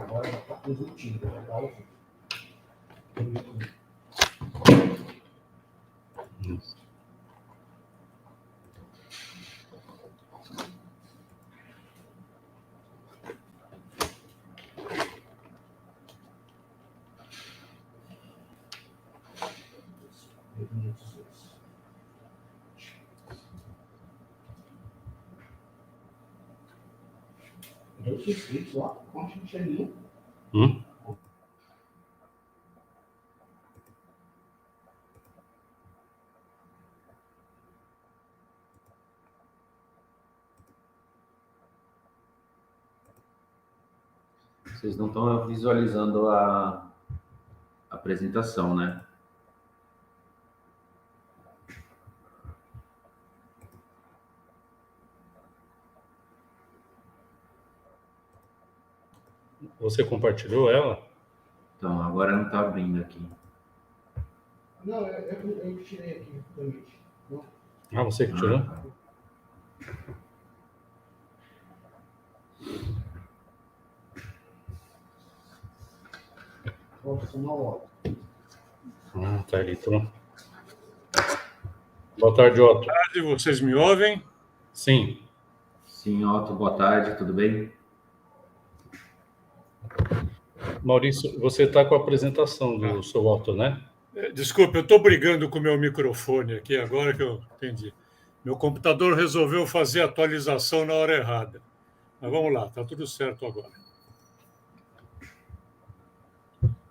Agora já está positivo, legal. Dois inscritos lá, quanto a gente ali? Vocês não estão visualizando a apresentação, né? Você compartilhou ela? Então, agora não está abrindo aqui. Não, eu tirei aqui do Meet. Ah, você que tirou? Tá. Tá ali, pronto. Boa tarde, Otto. Boa tarde, vocês me ouvem? Sim. Sim, Otto, boa tarde, tudo bem? Maurício, você está com a apresentação do seu Otto, né? Desculpe, eu estou brigando com o meu microfone aqui, agora que eu entendi. Meu computador resolveu fazer a atualização na hora errada. Mas vamos lá, está tudo certo agora.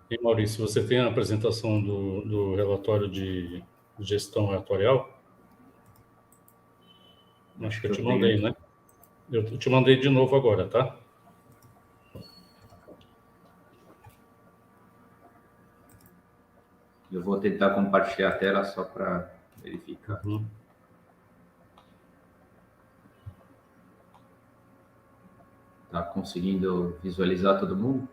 E, Maurício, você tem a apresentação do relatório de gestão atuarial? Acho que eu te mandei, né? Eu te mandei de novo agora, tá? Eu vou tentar compartilhar a tela só para verificar. Tá conseguindo visualizar todo mundo?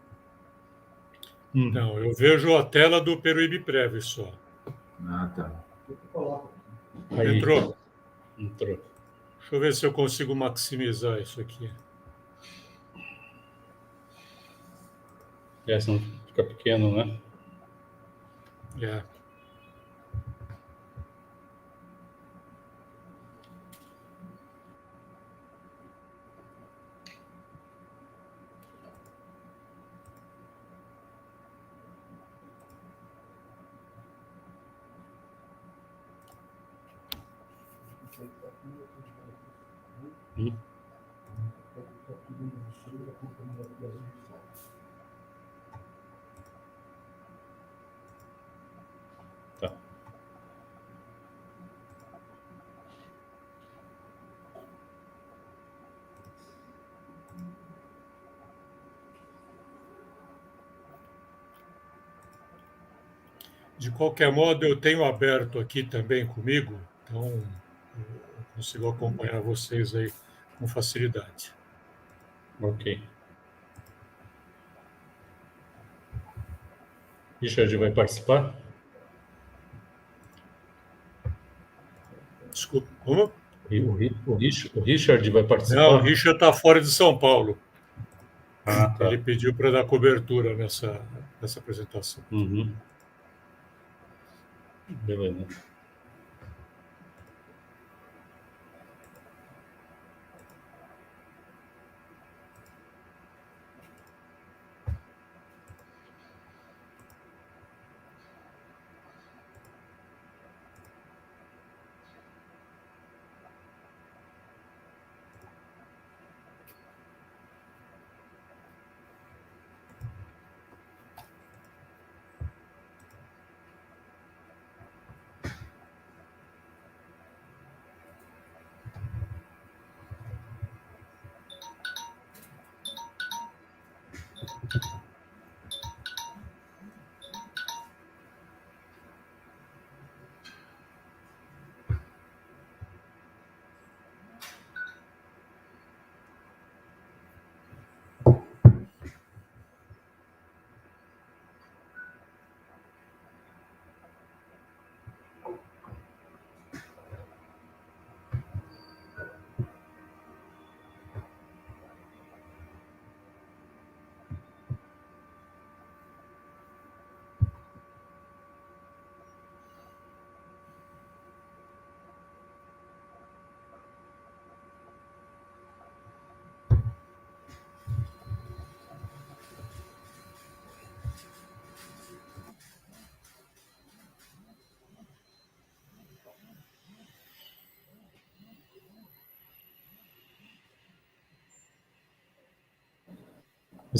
Não, eu vejo a tela do Peruíbe Prev só. Ah, tá. Aí. Entrou? Entrou. Deixa eu ver se eu consigo maximizar isso aqui. Senão fica pequeno, né? É. Tá. De qualquer modo, eu tenho aberto aqui também comigo, então eu consigo acompanhar vocês aí com facilidade. Ok. Richard vai participar? Desculpa, como? O Richard vai participar? Não, o Richard está fora de São Paulo. Ah, tá. Ele pediu para dar cobertura nessa apresentação. Beleza.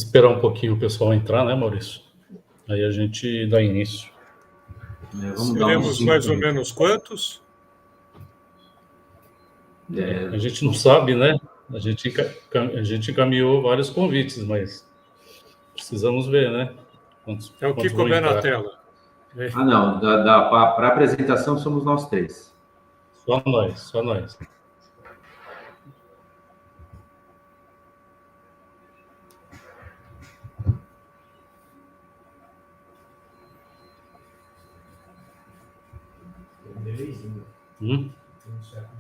esperar um pouquinho o pessoal entrar, né, Maurício? Aí a gente dá início. Vamos dar Seremos mais ou menos quantos? A gente não sabe, né? A gente encaminhou vários convites, mas precisamos ver, né? É o que couber na tela. Não, para apresentação somos nós 3. Só nós.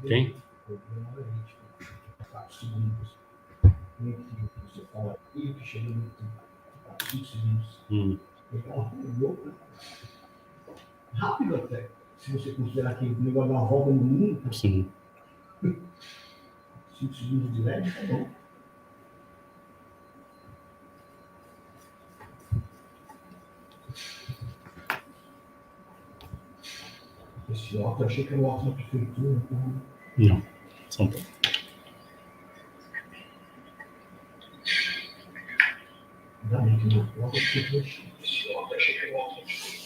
Quem? Você fala aqui, que chega no 5 segundos. Rápido até. Se você considerar que o negócio dá uma volta no mundo, Sim. 5 segundos de LED, tá bom. Esse óculos, eu achei que era o óculos da prefeitura. Não, São Paulo. Ainda bem que o óculos da prefeitura é chique. Esse óculos, eu achei que era o óculos.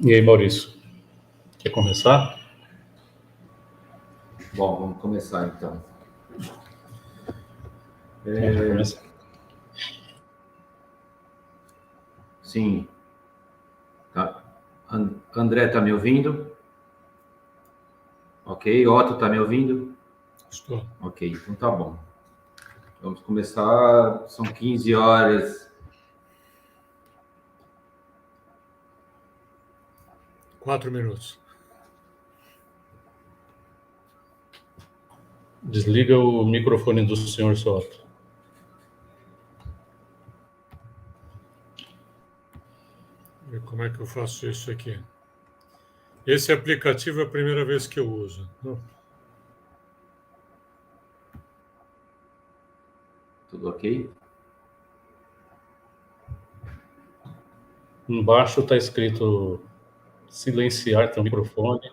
E aí, Maurício? Quer começar? Bom, vamos começar então. Vamos começar. Sim. Tá. André, tá me ouvindo? Ok. Otto, tá me ouvindo? Estou. Ok, então tá bom. Vamos começar, são 15 horas. 4 minutos. Desliga o microfone do senhor Soto. Como é que eu faço isso aqui? Esse aplicativo é a primeira vez que eu uso. Tudo ok? Embaixo está escrito silenciar teu microfone.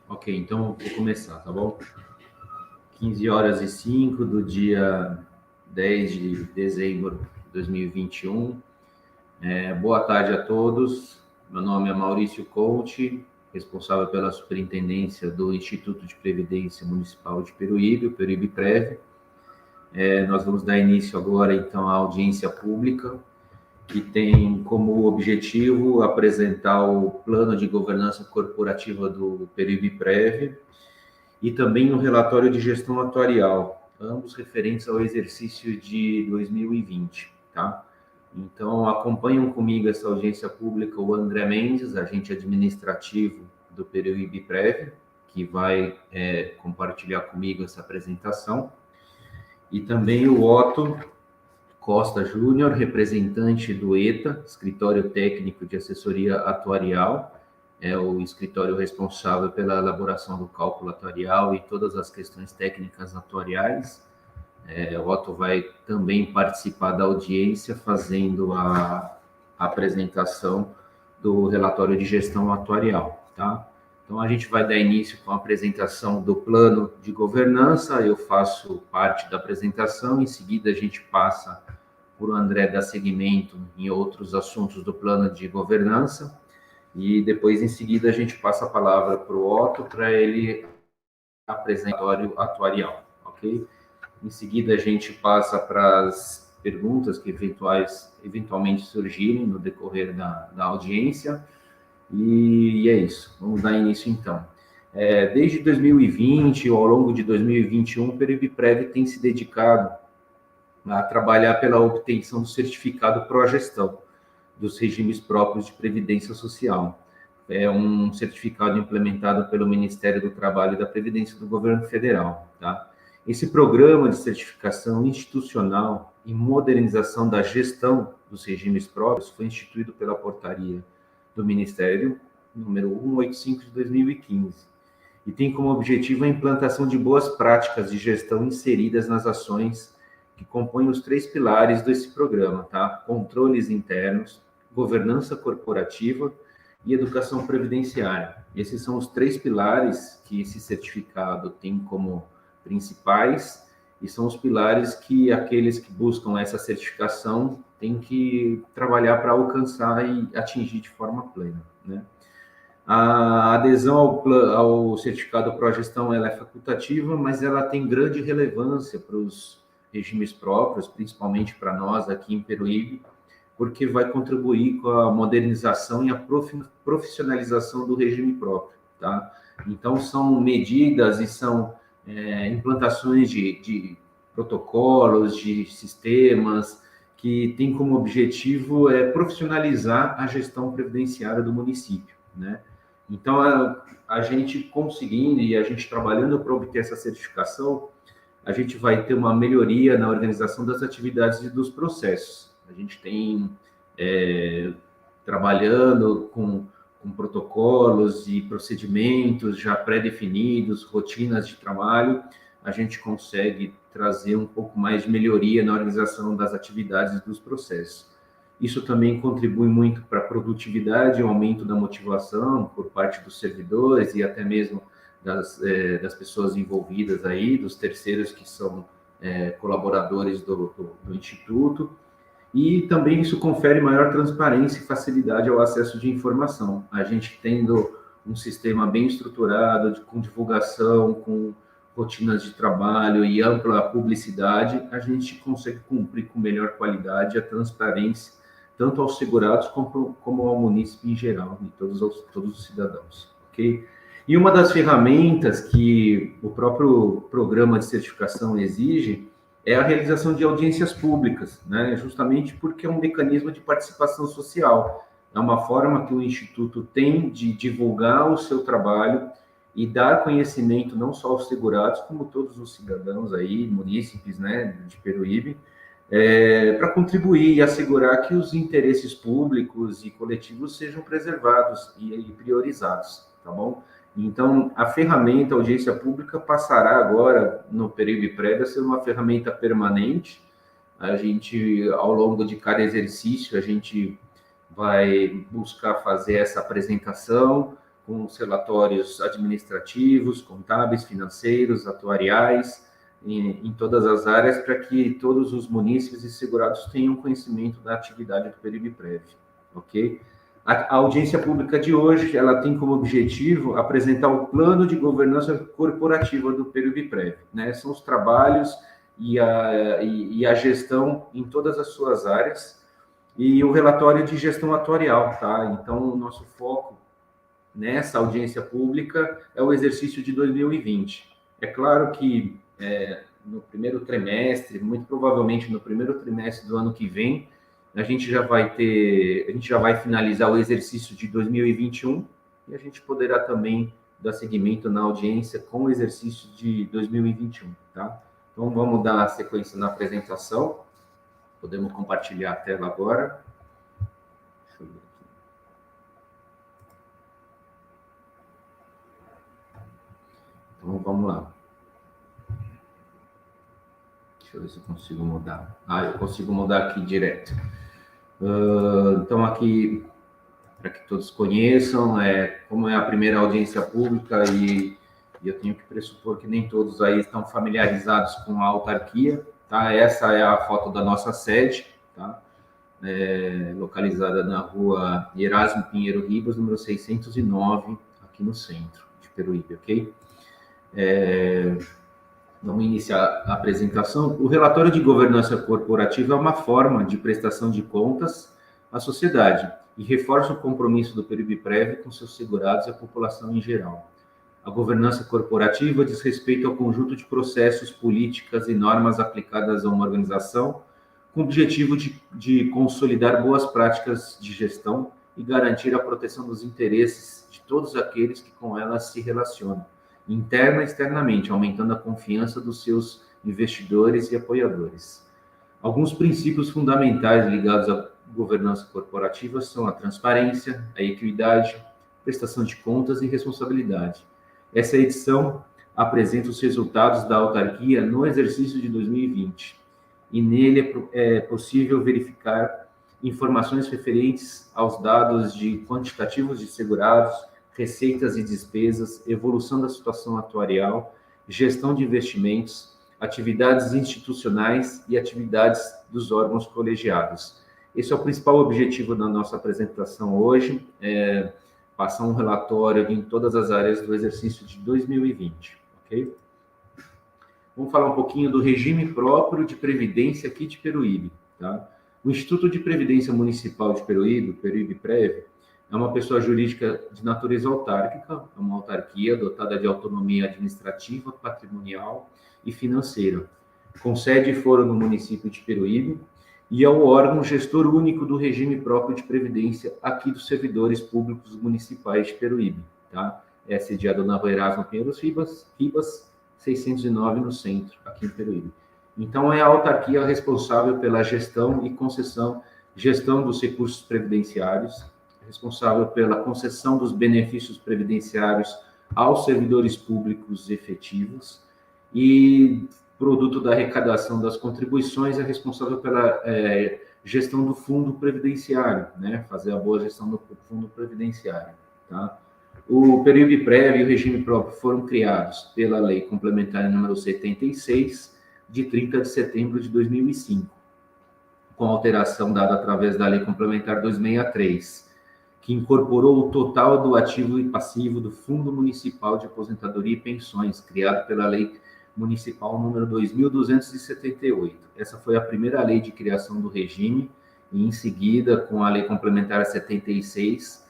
Ok, então vou começar, tá bom? 15 horas e 5 do dia 10 de dezembro de 2021. Boa tarde a todos. Meu nome é Maurício Conte, responsável pela superintendência do Instituto de Previdência Municipal de Peruíbe, o Peruíbe-Prev. Nós vamos dar início agora, então, à audiência pública, que tem como objetivo apresentar o plano de governança corporativa do Peribiprev e também o relatório de gestão atuarial, ambos referentes ao exercício de 2020, tá? Então, acompanham comigo essa audiência pública o André Mendes, agente administrativo do Peribiprev, que vai compartilhar comigo essa apresentação, e também o Otto Costa Júnior, representante do ETA, Escritório Técnico de Assessoria Atuarial, é o escritório responsável pela elaboração do cálculo atuarial e todas as questões técnicas atuariais. O Otto vai também participar da audiência, fazendo a apresentação do relatório de gestão atuarial, tá? Então, a gente vai dar início com a apresentação do plano de governança, eu faço parte da apresentação, em seguida a gente passa por o André dar seguimento em outros assuntos do plano de governança, e depois, em seguida, a gente passa a palavra para o Otto, para ele apresentar o relatório atuarial, ok? Em seguida, a gente passa para as perguntas que eventualmente surgirem no decorrer da audiência, e é isso. Vamos dar início, então. Desde 2020, ou ao longo de 2021, o Peribiprev tem se dedicado a trabalhar pela obtenção do certificado Progestão dos regimes próprios de previdência social. É um certificado implementado pelo Ministério do Trabalho e da Previdência do Governo Federal, tá? Esse programa de certificação institucional e modernização da gestão dos regimes próprios foi instituído pela portaria do Ministério, número 185 de 2015, e tem como objetivo a implantação de boas práticas de gestão inseridas nas ações que compõem os 3 pilares desse programa, tá? Controles internos, governança corporativa e educação previdenciária. Esses são os 3 pilares que esse certificado tem como principais, e são os pilares que aqueles que buscam essa certificação têm que trabalhar para alcançar e atingir de forma plena, né? A adesão ao certificado Progestão, ela é facultativa, mas ela tem grande relevância para os regimes próprios, principalmente para nós aqui em Peruíbe, porque vai contribuir com a modernização e a profissionalização do regime próprio, tá? Então, são medidas e são implantações de protocolos, de sistemas, que tem como objetivo profissionalizar a gestão previdenciária do município, né? Então, a gente conseguindo e a gente trabalhando para obter essa certificação, a gente vai ter uma melhoria na organização das atividades e dos processos. A gente tem trabalhando com protocolos e procedimentos já pré-definidos, rotinas de trabalho, a gente consegue trazer um pouco mais de melhoria na organização das atividades e dos processos. Isso também contribui muito para a produtividade e o aumento da motivação por parte dos servidores e até mesmo das pessoas envolvidas aí, dos terceiros que são colaboradores do Instituto. E também isso confere maior transparência e facilidade ao acesso de informação. A gente tendo um sistema bem estruturado, com divulgação, com rotinas de trabalho e ampla publicidade, a gente consegue cumprir com melhor qualidade a transparência, tanto aos segurados como ao munícipe em geral, e todos os cidadãos, ok? E uma das ferramentas que o próprio programa de certificação exige é a realização de audiências públicas, né? Justamente porque é um mecanismo de participação social. É uma forma que o Instituto tem de divulgar o seu trabalho e dar conhecimento não só aos segurados, como todos os cidadãos aí, munícipes, né, de Peruíbe, para contribuir e assegurar que os interesses públicos e coletivos sejam preservados e priorizados, tá bom? Então, a ferramenta audiência pública passará agora, no Peribiprev, a ser uma ferramenta permanente. A gente, ao longo de cada exercício, a gente vai buscar fazer essa apresentação com os relatórios administrativos, contábeis, financeiros, atuariais, em todas as áreas, para que todos os munícipes e segurados tenham conhecimento da atividade do Peribiprev, ok? A audiência pública de hoje, ela tem como objetivo apresentar o plano de governança corporativa do Peribiprev, né? São os trabalhos e a gestão em todas as suas áreas, e o relatório de gestão atuarial, tá? Então, o nosso foco nessa audiência pública é o exercício de 2020. É claro que no primeiro trimestre, muito provavelmente no primeiro trimestre do ano que vem, a gente já vai finalizar o exercício de 2021 e a gente poderá também dar seguimento na audiência com o exercício de 2021, tá? Então, vamos dar sequência na apresentação. Podemos compartilhar a tela agora. Deixa eu ver aqui. Então, vamos lá. Deixa eu ver se eu consigo mudar. Eu consigo mudar aqui direto. Então, aqui, para que todos conheçam, como é a primeira audiência pública e eu tenho que pressupor que nem todos aí estão familiarizados com a autarquia, tá? Essa é a foto da nossa sede, tá? Localizada na rua Erasmo Pinheiro Ribas, número 609, aqui no centro de Peruíbe, ok? Vamos iniciar a apresentação. O relatório de governança corporativa é uma forma de prestação de contas à sociedade e reforça o compromisso do Peruíbe-Prev com seus segurados e a população em geral. A governança corporativa diz respeito ao conjunto de processos, políticas e normas aplicadas a uma organização com o objetivo de consolidar boas práticas de gestão e garantir a proteção dos interesses de todos aqueles que com ela se relacionam, interna e externamente, aumentando a confiança dos seus investidores e apoiadores. Alguns princípios fundamentais ligados à governança corporativa são a transparência, a equidade, prestação de contas e responsabilidade. Essa edição apresenta os resultados da autarquia no exercício de 2020 e nele é possível verificar informações referentes aos dados de quantitativos de segurados, receitas e despesas, evolução da situação atuarial, gestão de investimentos, atividades institucionais e atividades dos órgãos colegiados. Esse é o principal objetivo da nossa apresentação hoje, passar um relatório em todas as áreas do exercício de 2020, ok? Vamos falar um pouquinho do regime próprio de previdência aqui de Peruíbe, tá? O Instituto de Previdência Municipal de Peruíbe, Peruíbe-Prev, é uma pessoa jurídica de natureza autárquica, é uma autarquia dotada de autonomia administrativa, patrimonial e financeira, com sede e foro no município de Peruíbe, e é o órgão gestor único do regime próprio de previdência aqui dos servidores públicos municipais de Peruíbe, tá? É sediado na rua Erasmo Pinheiro Ribas, 609, no centro, aqui em Peruíbe. Então, é a autarquia responsável pela gestão e gestão dos recursos previdenciários, responsável pela concessão dos benefícios previdenciários aos servidores públicos efetivos e, produto da arrecadação das contribuições, é responsável pela gestão do fundo previdenciário, né? Fazer a boa gestão do fundo previdenciário, tá? O Peruíbe-Prev e o regime próprio foram criados pela Lei Complementar número 76, de 30 de setembro de 2005, com alteração dada através da Lei Complementar 263, que incorporou o total do ativo e passivo do Fundo Municipal de Aposentadoria e Pensões, criado pela Lei Municipal número 2.278. Essa foi a primeira lei de criação do regime, e em seguida, com a Lei Complementar 76,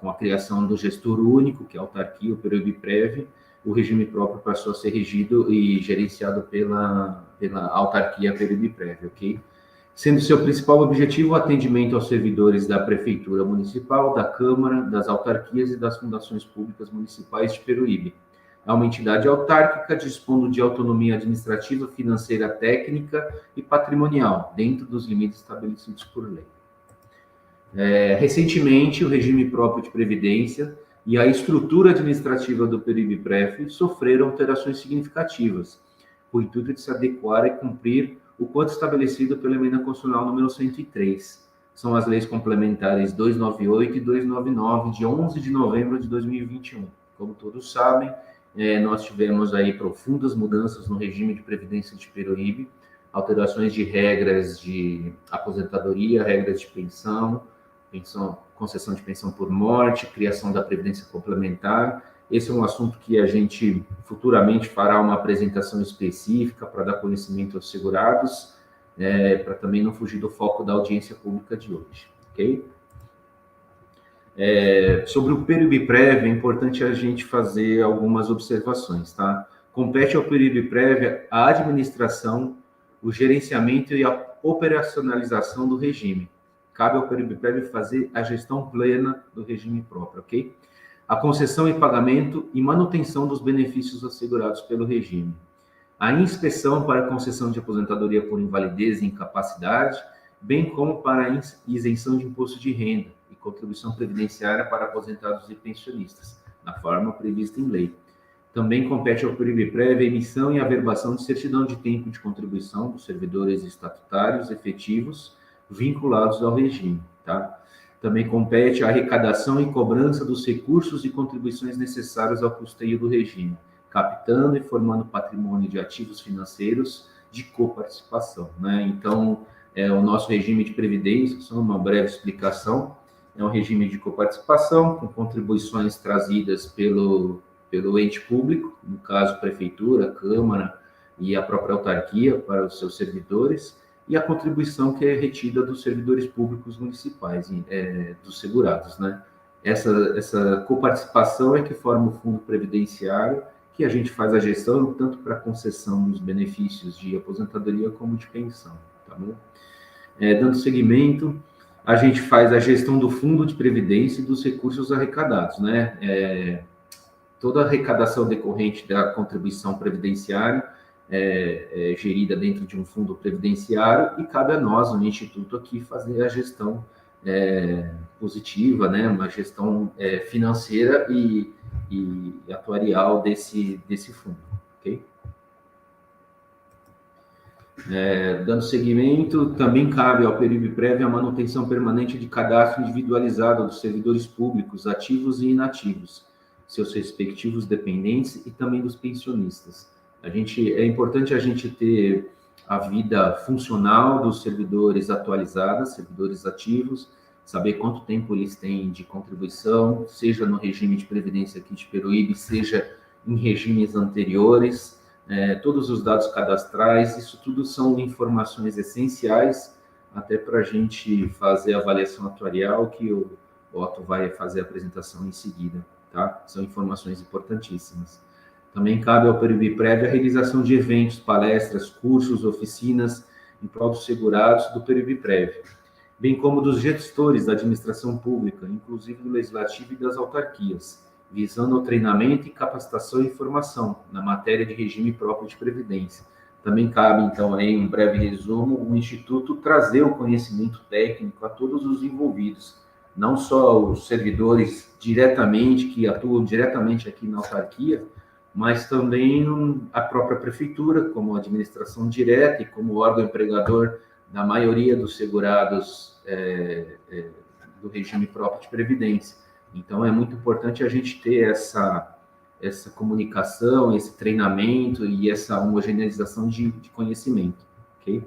com a criação do gestor único, que é a autarquia, o Peruíbe-Prev, o regime próprio passou a ser regido e gerenciado pela autarquia Peruíbe-Prev, ok? Sendo seu principal objetivo o atendimento aos servidores da Prefeitura Municipal, da Câmara, das autarquias e das fundações públicas municipais de Peruíbe. É uma entidade autárquica dispondo de autonomia administrativa, financeira, técnica e patrimonial, dentro dos limites estabelecidos por lei. Recentemente, o regime próprio de previdência e a estrutura administrativa do Peruíbe-Prev sofreram alterações significativas, com o intuito de se adequar e cumprir o quanto estabelecido pela Emenda Constitucional número 103. São as leis complementares 298 e 299, de 11 de novembro de 2021. Como todos sabem, nós tivemos aí profundas mudanças no regime de previdência de Peruíbe, alterações de regras de aposentadoria, regras de pensão, concessão de pensão por morte, criação da previdência complementar. Esse é um assunto que a gente futuramente fará uma apresentação específica para dar conhecimento aos segurados. para também não fugir do foco da audiência pública de hoje, ok? Sobre o período-prévio, é importante a gente fazer algumas observações, tá? Compete ao período-prévio a administração, o gerenciamento e a operacionalização do regime. Cabe ao período-prévio fazer a gestão plena do regime próprio, ok? A concessão e pagamento e manutenção dos benefícios assegurados pelo regime. A inspeção para a concessão de aposentadoria por invalidez e incapacidade, bem como para a isenção de imposto de renda e contribuição previdenciária para aposentados e pensionistas, na forma prevista em lei. Também compete ao período-prévio a emissão e averbação de certidão de tempo de contribuição dos servidores estatutários efetivos vinculados ao regime, tá? Também compete a arrecadação e cobrança dos recursos e contribuições necessários ao custeio do regime, captando e formando patrimônio de ativos financeiros de coparticipação, né? Então, o nosso regime de previdência, só uma breve explicação, é um regime de coparticipação com contribuições trazidas pelo ente público, no caso, prefeitura, câmara e a própria autarquia para os seus servidores, e a contribuição que é retida dos servidores públicos municipais, dos segurados, né? Essa coparticipação é que forma o fundo previdenciário, que a gente faz a gestão tanto para a concessão dos benefícios de aposentadoria como de pensão, tá bom? Dando seguimento, a gente faz a gestão do fundo de previdência e dos recursos arrecadados, né? Toda a arrecadação decorrente da contribuição previdenciária é gerida dentro de um fundo previdenciário e cabe a nós, no Instituto, aqui fazer a gestão positiva, né? Uma gestão financeira e atuarial desse fundo, ok? Dando seguimento, também cabe ao período-prévio a manutenção permanente de cadastro individualizado dos servidores públicos, ativos e inativos, seus respectivos dependentes e também dos pensionistas. É importante a gente ter a vida funcional dos servidores atualizados, servidores ativos, saber quanto tempo eles têm de contribuição, seja no regime de previdência aqui de Peruíbe, seja em regimes anteriores, todos os dados cadastrais, isso tudo são informações essenciais até para a gente fazer a avaliação atuarial, que o Otto vai fazer a apresentação em seguida, tá? São informações importantíssimas. Também cabe ao período-prévio a realização de eventos, palestras, cursos, oficinas em prol dos segurados do período-prévio, bem como dos gestores da administração pública, inclusive do legislativo e das autarquias, visando o treinamento e capacitação e formação na matéria de regime próprio de previdência. Também cabe, então, aí, um breve resumo, o Instituto trazer o conhecimento técnico a todos os envolvidos, não só os servidores diretamente, que atuam diretamente aqui na autarquia, mas também a própria prefeitura, como administração direta e como órgão empregador da maioria dos segurados do regime próprio de previdência. Então, é muito importante a gente ter essa comunicação, esse treinamento e essa homogeneização de conhecimento, ok?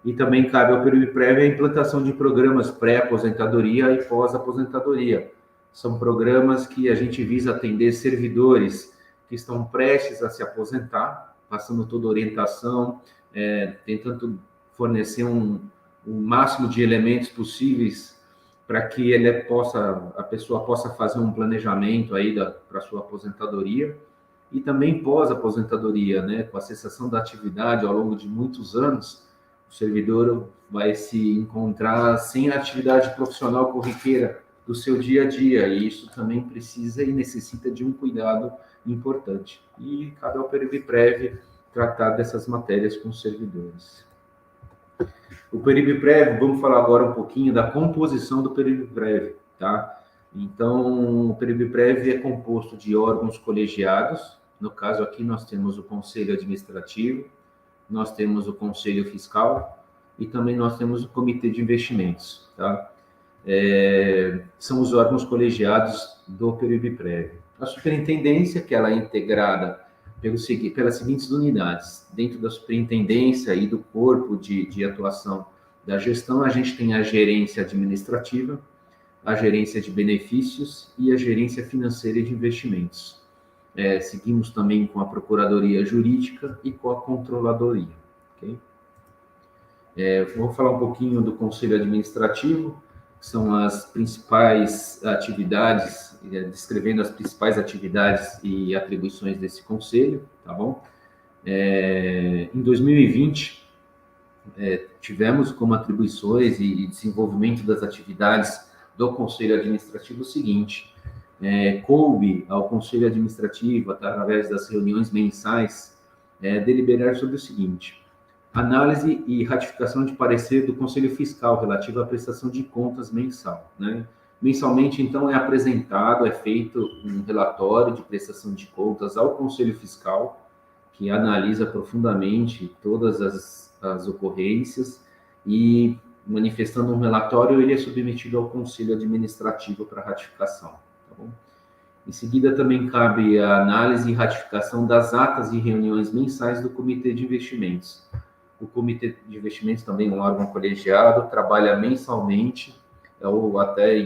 E também cabe ao período-prévio a implantação de programas pré-aposentadoria e pós-aposentadoria. São programas que a gente visa atender servidores que estão prestes a se aposentar, passando toda a orientação, tentando fornecer um máximo de elementos possíveis para que a pessoa possa fazer um planejamento aí para sua aposentadoria e também pós-aposentadoria, né? Com a cessação da atividade ao longo de muitos anos, o servidor vai se encontrar sem a atividade profissional corriqueira do seu dia a dia, e isso também precisa e necessita de um cuidado importante. E cabe ao período-prévio tratar dessas matérias com os servidores. O período-prévio, vamos falar agora um pouquinho da composição do período-prévio, tá? Então, o período-prévio é composto de órgãos colegiados, no caso aqui nós temos o Conselho Administrativo, nós temos o Conselho Fiscal e também nós temos o Comitê de Investimentos, tá? São os órgãos colegiados do período-prévio. A superintendência, que ela é integrada pelas seguintes unidades. Dentro da superintendência e do corpo de atuação da gestão, a gente tem a gerência administrativa, a gerência de benefícios e a gerência financeira e de investimentos. Seguimos também com a procuradoria jurídica e com a controladoria. Okay? Vou falar um pouquinho do Conselho Administrativo, que são as principais atividades, descrevendo as principais atividades e atribuições desse conselho, tá bom? Em 2020, tivemos como atribuições e desenvolvimento das atividades do Conselho Administrativo o seguinte: coube ao Conselho Administrativo, através das reuniões mensais, deliberar sobre o seguinte: análise e ratificação de parecer do Conselho Fiscal relativo à prestação de contas mensal, né? Mensalmente, então, é apresentado, é feito um relatório de prestação de contas ao Conselho Fiscal, que analisa profundamente todas as ocorrências e, manifestando um relatório, ele é submetido ao Conselho Administrativo para ratificação, tá bom? Em seguida, também cabe a análise e ratificação das atas e reuniões mensais do Comitê de Investimentos. O Comitê de Investimentos também é um órgão colegiado, trabalha mensalmente, ou até,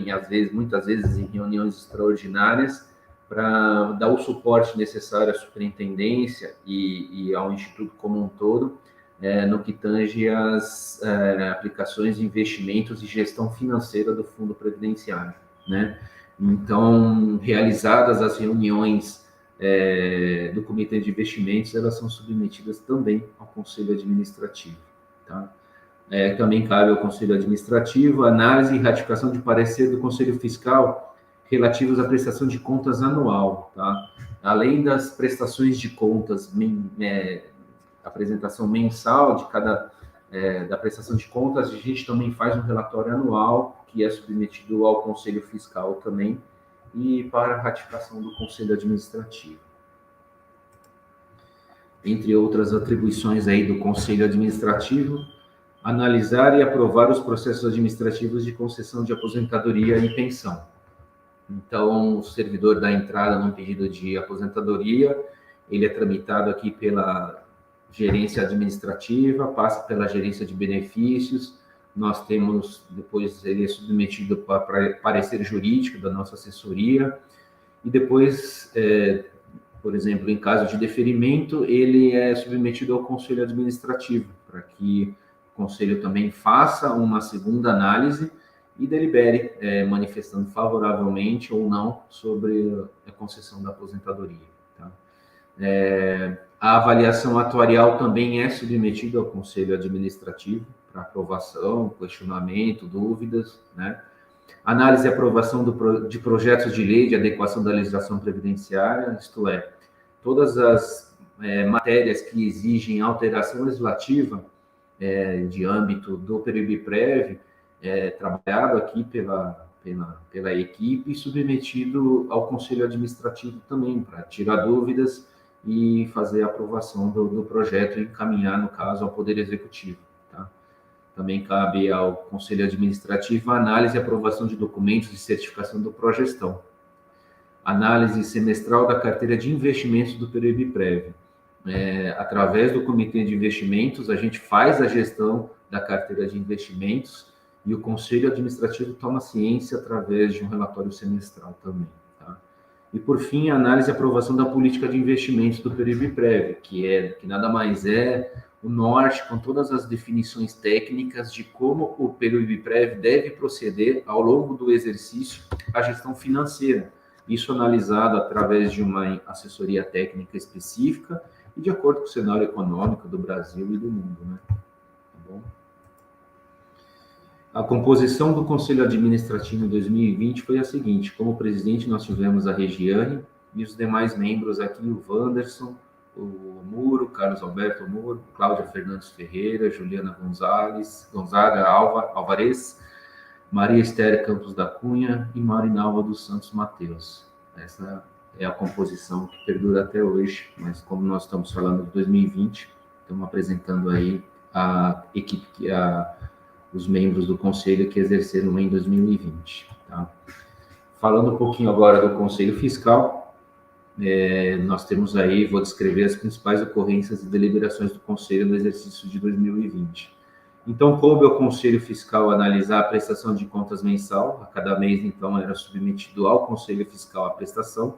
muitas vezes, em reuniões extraordinárias, para dar o suporte necessário à superintendência e ao Instituto como um todo, no que tange às aplicações de investimentos e gestão financeira do Fundo Previdenciário, né? Então, realizadas as reuniões do Comitê de Investimentos, elas são submetidas também ao Conselho Administrativo, tá? Também cabe ao Conselho Administrativo análise e ratificação de parecer do Conselho Fiscal relativos à prestação de contas anual, tá? Além das prestações de contas, apresentação mensal de cada da prestação de contas, a gente também faz um relatório anual que é submetido ao Conselho Fiscal também e para a ratificação do Conselho Administrativo. Entre outras atribuições aí do Conselho Administrativo, analisar e aprovar os processos administrativos de concessão de aposentadoria e pensão. Então, o servidor dá entrada num pedido de aposentadoria, ele é tramitado aqui pela gerência administrativa, passa pela gerência de benefícios, nós temos, depois ele é submetido para parecer jurídico da nossa assessoria, e depois, por exemplo, em caso de deferimento, ele é submetido ao Conselho Administrativo, para que o Conselho também faça uma segunda análise e delibere, manifestando favoravelmente ou não sobre a concessão da aposentadoria, tá? A avaliação atuarial também é submetida ao Conselho Administrativo para aprovação, questionamento, dúvidas, né? Análise e aprovação de projetos de lei de adequação da legislação previdenciária, isto é, todas as matérias que exigem alteração legislativa de âmbito do Peribiprev, trabalhado aqui pela equipe e submetido ao Conselho Administrativo também, para tirar dúvidas e fazer a aprovação do projeto e encaminhar, no caso, ao Poder Executivo, tá? Também cabe ao Conselho Administrativo a análise e aprovação de documentos de certificação do Progestão. Análise semestral da carteira de investimentos do Peribiprev. Através do Comitê de Investimentos, a gente faz a gestão da carteira de investimentos e o Conselho Administrativo toma ciência através de um relatório semestral também, tá? E, por fim, a análise e aprovação da política de investimentos do Peribiprev, que nada mais é o norte com todas as definições técnicas de como o Peribiprev deve proceder ao longo do exercício a gestão financeira. Isso analisado através de uma assessoria técnica específica e de acordo com o cenário econômico do Brasil e do mundo, né? Tá bom? A composição do Conselho Administrativo em 2020 foi a seguinte: como presidente nós tivemos a Regiane e os demais membros aqui, o Wanderson, o Muro, Carlos Alberto Muro, Cláudia Fernandes Ferreira, Juliana Gonzaga Alvarez, Maria Esther Campos da Cunha e Marinalva dos Santos Mateus. Essa é a composição que perdura até hoje, mas como nós estamos falando de 2020, estamos apresentando aí a equipe, os membros do Conselho que exerceram em 2020. Tá? Falando um pouquinho agora do Conselho Fiscal, nós temos aí, vou descrever as principais ocorrências e deliberações do Conselho no exercício de 2020. Então, coube ao Conselho Fiscal analisar a prestação de contas mensal, a cada mês, então, era submetido ao Conselho Fiscal a prestação,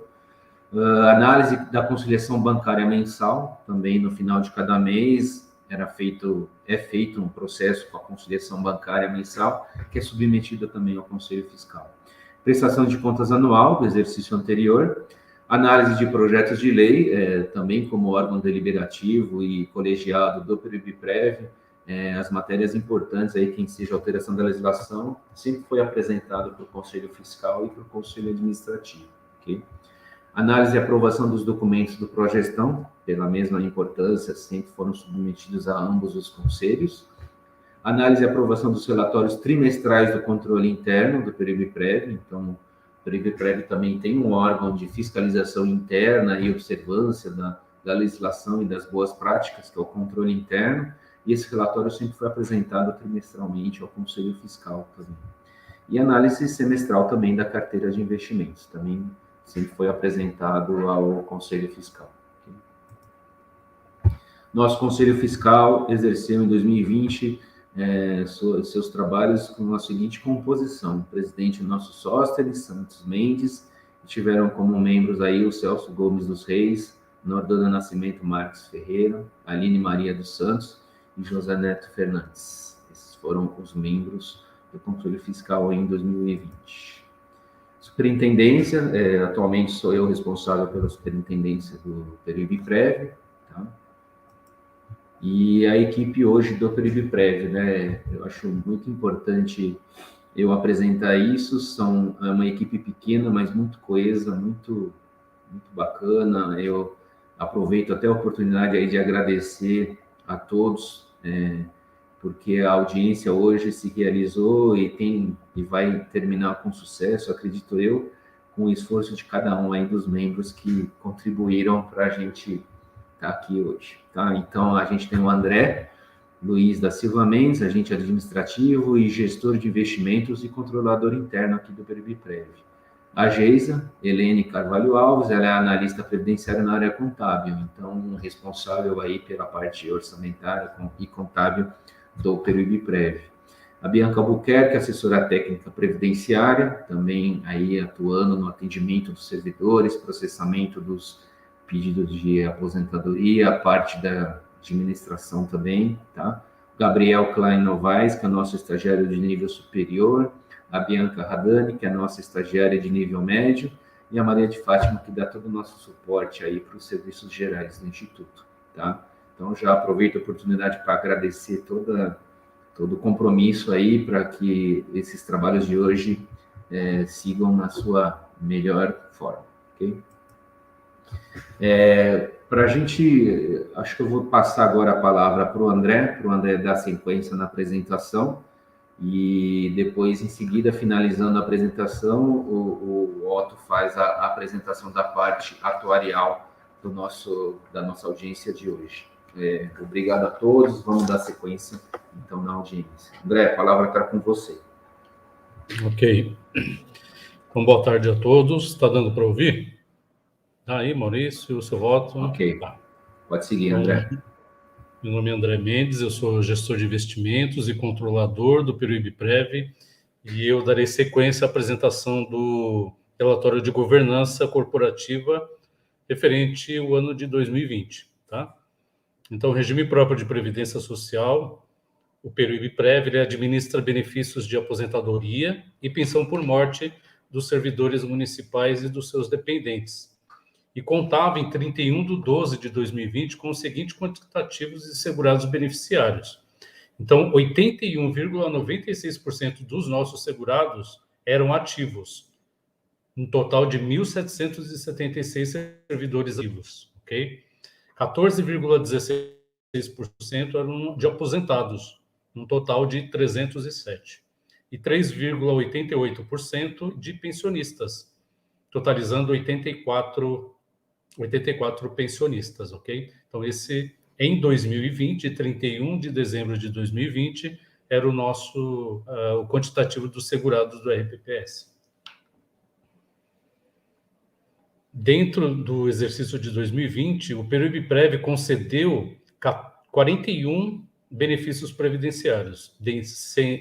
análise da conciliação bancária mensal, também no final de cada mês, é feito um processo com a conciliação bancária mensal, que é submetida também ao Conselho Fiscal. Prestação de contas anual do exercício anterior, análise de projetos de lei, também como órgão deliberativo e colegiado do PRIBPREV, as matérias importantes aí, que seja alteração da legislação, sempre foi apresentado para o Conselho Fiscal e para o Conselho Administrativo, ok? Análise e aprovação dos documentos do Progestão, pela mesma importância, sempre foram submetidos a ambos os conselhos. Análise e aprovação dos relatórios trimestrais do controle interno do PRIBPREV, então, o PRIBPREV também tem um órgão de fiscalização interna e observância da legislação e das boas práticas, que é o controle interno, e esse relatório sempre foi apresentado trimestralmente ao Conselho Fiscal também. E análise semestral também da carteira de investimentos, também sempre foi apresentado ao Conselho Fiscal. Nosso Conselho Fiscal exerceu em 2020 seus trabalhos com a seguinte composição: o presidente nosso Sóstenes Santos Mendes, tiveram como membros aí o Celso Gomes dos Reis, Nordana Nascimento Marques Ferreira, Aline Maria dos Santos e José Neto Fernandes. Esses foram os membros do Conselho Fiscal em 2020. Superintendência, atualmente sou eu responsável pela superintendência do PRIBPREV, tá? E a equipe hoje do PRIBPREV, né? Eu acho muito importante eu apresentar isso. É uma equipe pequena, mas muito coesa, muito bacana. Eu aproveito até a oportunidade aí de agradecer a todos, porque a audiência hoje se realizou e vai terminar com sucesso, acredito eu, com o esforço de cada um aí dos membros que contribuíram para a gente estar aqui hoje, tá? Então, a gente tem o André Luiz da Silva Mendes, agente administrativo e gestor de investimentos e controlador interno aqui do PRIBPREV. A Geisa Helene Carvalho Alves, ela é analista previdenciária na área contábil, então responsável aí pela parte orçamentária e contábil do PRIBPREV. A Bianca Albuquerque, assessora técnica previdenciária, também aí atuando no atendimento dos servidores, processamento dos pedidos de aposentadoria, a parte da administração também, tá? Gabriel Klein Novaes, que é nosso estagiário de nível superior, a Bianca Radani, que é nossa estagiária de nível médio, e a Maria de Fátima, que dá todo o nosso suporte aí para os serviços gerais do Instituto, tá? Então, já aproveito a oportunidade para agradecer todo o compromisso aí para que esses trabalhos de hoje sigam na sua melhor forma, ok? Para a gente, acho que eu vou passar agora a palavra para o André dar sequência na apresentação, e depois, em seguida, finalizando a apresentação, o Otto faz a apresentação da parte atuarial da nossa audiência de hoje. Obrigado a todos, vamos dar sequência, então, na audiência. André, a palavra está com você. Ok. Então, boa tarde a todos. Está dando para ouvir? Aí, Maurício, o seu voto. Ok. Tá. Pode seguir, André. Meu nome é André Mendes, eu sou gestor de investimentos e controlador do PRIBPREV, e eu darei sequência à apresentação do relatório de governança corporativa referente ao ano de 2020, tá? Então, o regime próprio de previdência social, o PRIBPREV, ele administra benefícios de aposentadoria e pensão por morte dos servidores municipais e dos seus dependentes, e contava em 31/12/2020 com os seguintes quantitativos de segurados beneficiários. Então, 81,96% dos nossos segurados eram ativos, um total de 1.776 servidores ativos, ok? 14,16% eram de aposentados, um total de 307. E 3,88% de pensionistas, totalizando 84 pensionistas, ok? Então, esse, em 2020, 31 de dezembro de 2020, era o nosso o quantitativo dos segurados do RPPS. Dentro do exercício de 2020, o PRIBPREV concedeu 41 benefícios previdenciários,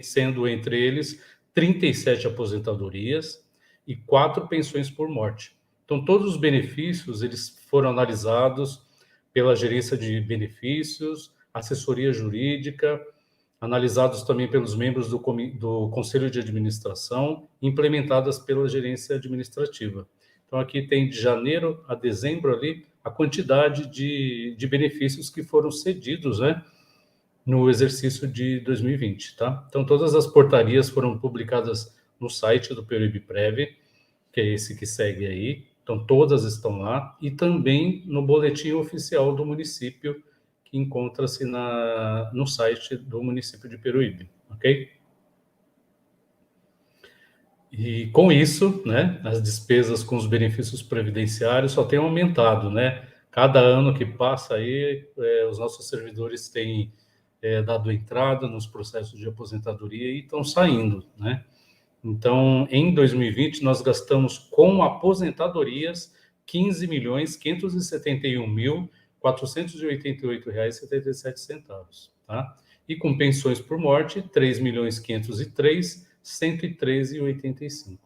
sendo entre eles 37 aposentadorias e 4 pensões por morte. Então, todos os benefícios eles foram analisados pela gerência de benefícios, assessoria jurídica, analisados também pelos membros do Conselho de Administração, implementadas pela gerência administrativa. Então, aqui tem de janeiro a dezembro ali a quantidade de benefícios que foram cedidos, né, no exercício de 2020, tá? Então, todas as portarias foram publicadas no site do PeruíbePrev, que é esse que segue aí. Então, todas estão lá, e também no boletim oficial do município, que encontra-se no site do município de Peruíbe, ok? E com isso, né, as despesas com os benefícios previdenciários só têm aumentado, né? Cada ano que passa aí, os nossos servidores têm dado entrada nos processos de aposentadoria e estão saindo, né? Então, em 2020, nós gastamos com aposentadorias R$ 15.571.488,77, tá? E com pensões por morte, R$ 3.503.113,85.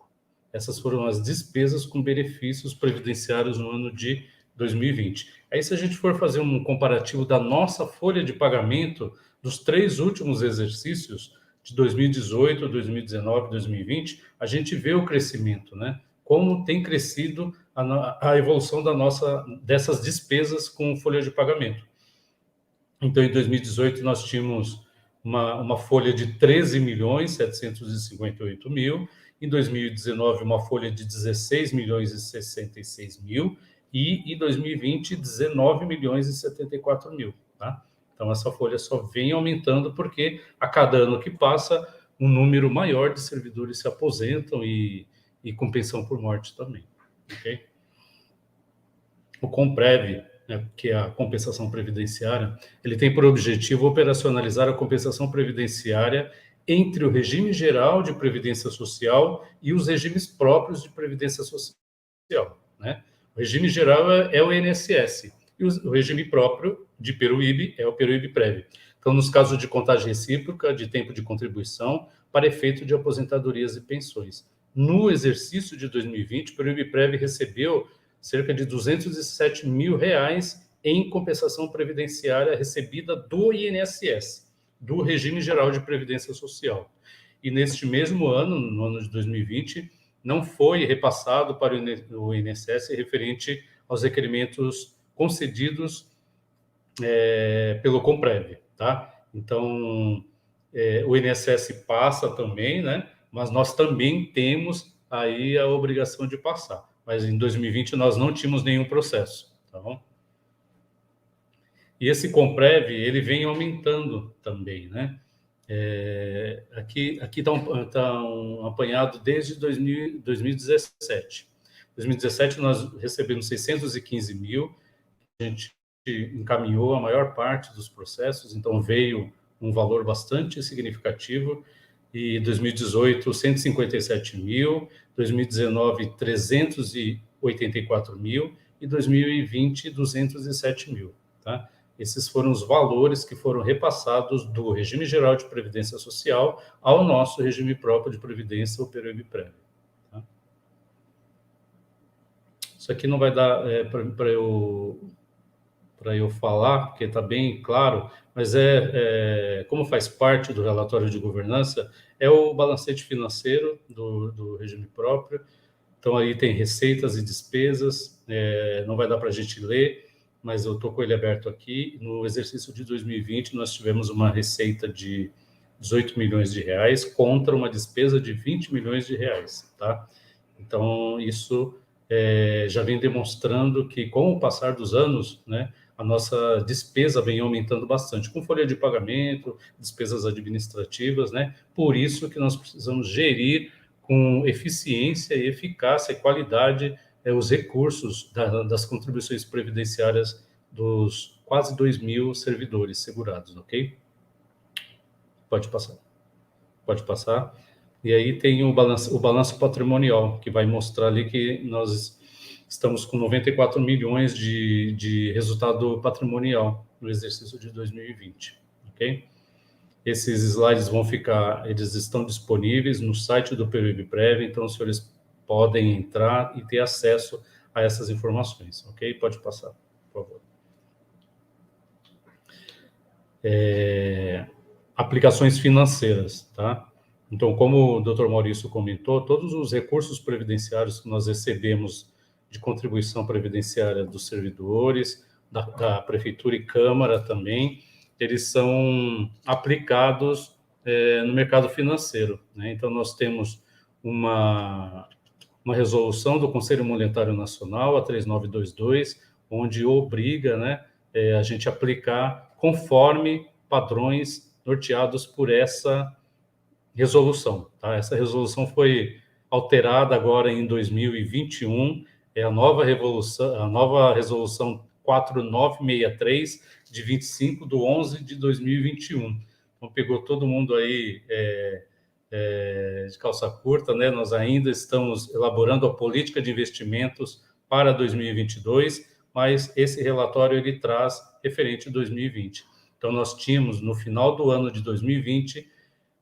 Essas foram as despesas com benefícios previdenciários no ano de 2020. Aí, se a gente for fazer um comparativo da nossa folha de pagamento dos 3 últimos exercícios, de 2018, 2019, 2020, a gente vê o crescimento, né? Como tem crescido a evolução dessas despesas com folha de pagamento. Então, em 2018, nós tínhamos uma folha de 13.758.000, em 2019, uma folha de 16.066.000, e em 2020, 19.074.000, tá? Então, essa folha só vem aumentando porque, a cada ano que passa, um número maior de servidores se aposentam e com pensão por morte também. Okay? O Comprev, né, que é a compensação previdenciária, ele tem por objetivo operacionalizar a compensação previdenciária entre o regime geral de previdência social e os regimes próprios de previdência social. Né? O regime geral é o INSS, e o regime próprio de Peruíbe é o PeruíbePrev. Então, nos casos de contagem recíproca, de tempo de contribuição, para efeito de aposentadorias e pensões. No exercício de 2020, o PeruíbePrev recebeu cerca de R$ 207 mil em compensação previdenciária recebida do INSS, do Regime Geral de Previdência Social. E neste mesmo ano, no ano de 2020, não foi repassado para o INSS referente aos requerimentos concedidos pelo Comprev, tá? Então, o INSS passa também, né? Mas nós também temos aí a obrigação de passar. Mas em 2020 nós não tínhamos nenhum processo, tá bom? E esse Comprev, ele vem aumentando também, né? Aqui está um apanhado desde 2017. Em 2017 nós recebemos 615 mil, a gente encaminhou a maior parte dos processos, então veio um valor bastante significativo, e 2018, 157 mil, 2019, 384 mil, e 2020, 207 mil, tá? Esses foram os valores que foram repassados do Regime Geral de Previdência Social ao nosso regime próprio de previdência, o PeruíbePrev. Tá? Isso aqui não vai dar para eu falar, porque está bem claro, mas como faz parte do relatório de governança, é o balancete financeiro do regime próprio. Então, aí tem receitas e despesas, não vai dar para a gente ler, mas eu estou com ele aberto aqui. No exercício de 2020, nós tivemos uma receita de 18 milhões de reais contra uma despesa de 20 milhões de reais, tá? Então, isso já vem demonstrando que, com o passar dos anos, né, a nossa despesa vem aumentando bastante, com folha de pagamento, despesas administrativas, né? Por isso que nós precisamos gerir com eficiência e eficácia e qualidade os recursos das contribuições previdenciárias dos quase 2.000 servidores segurados, ok? Pode passar. Pode passar. E aí tem o balanço patrimonial, que vai mostrar ali que nós estamos com 94 milhões de resultado patrimonial no exercício de 2020, ok? Esses slides eles estão disponíveis no site do PeruíbePrev, então os senhores podem entrar e ter acesso a essas informações, ok? Pode passar, por favor. aplicações financeiras, tá? Então, como o Dr. Maurício comentou, todos os recursos previdenciários que nós recebemos de contribuição previdenciária dos servidores, da Prefeitura e Câmara também, eles são aplicados no mercado financeiro, né? Então, nós temos uma resolução do Conselho Monetário Nacional, a 3922, onde obriga, né, a gente aplicar conforme padrões norteados por essa resolução, tá? Essa resolução foi alterada agora em 2021, é a nova resolução 4963 de 25/11/2021. Então pegou todo mundo aí de calça curta, né? Nós ainda estamos elaborando a política de investimentos para 2022, mas esse relatório ele traz referente a 2020. Então nós tínhamos no final do ano de 2020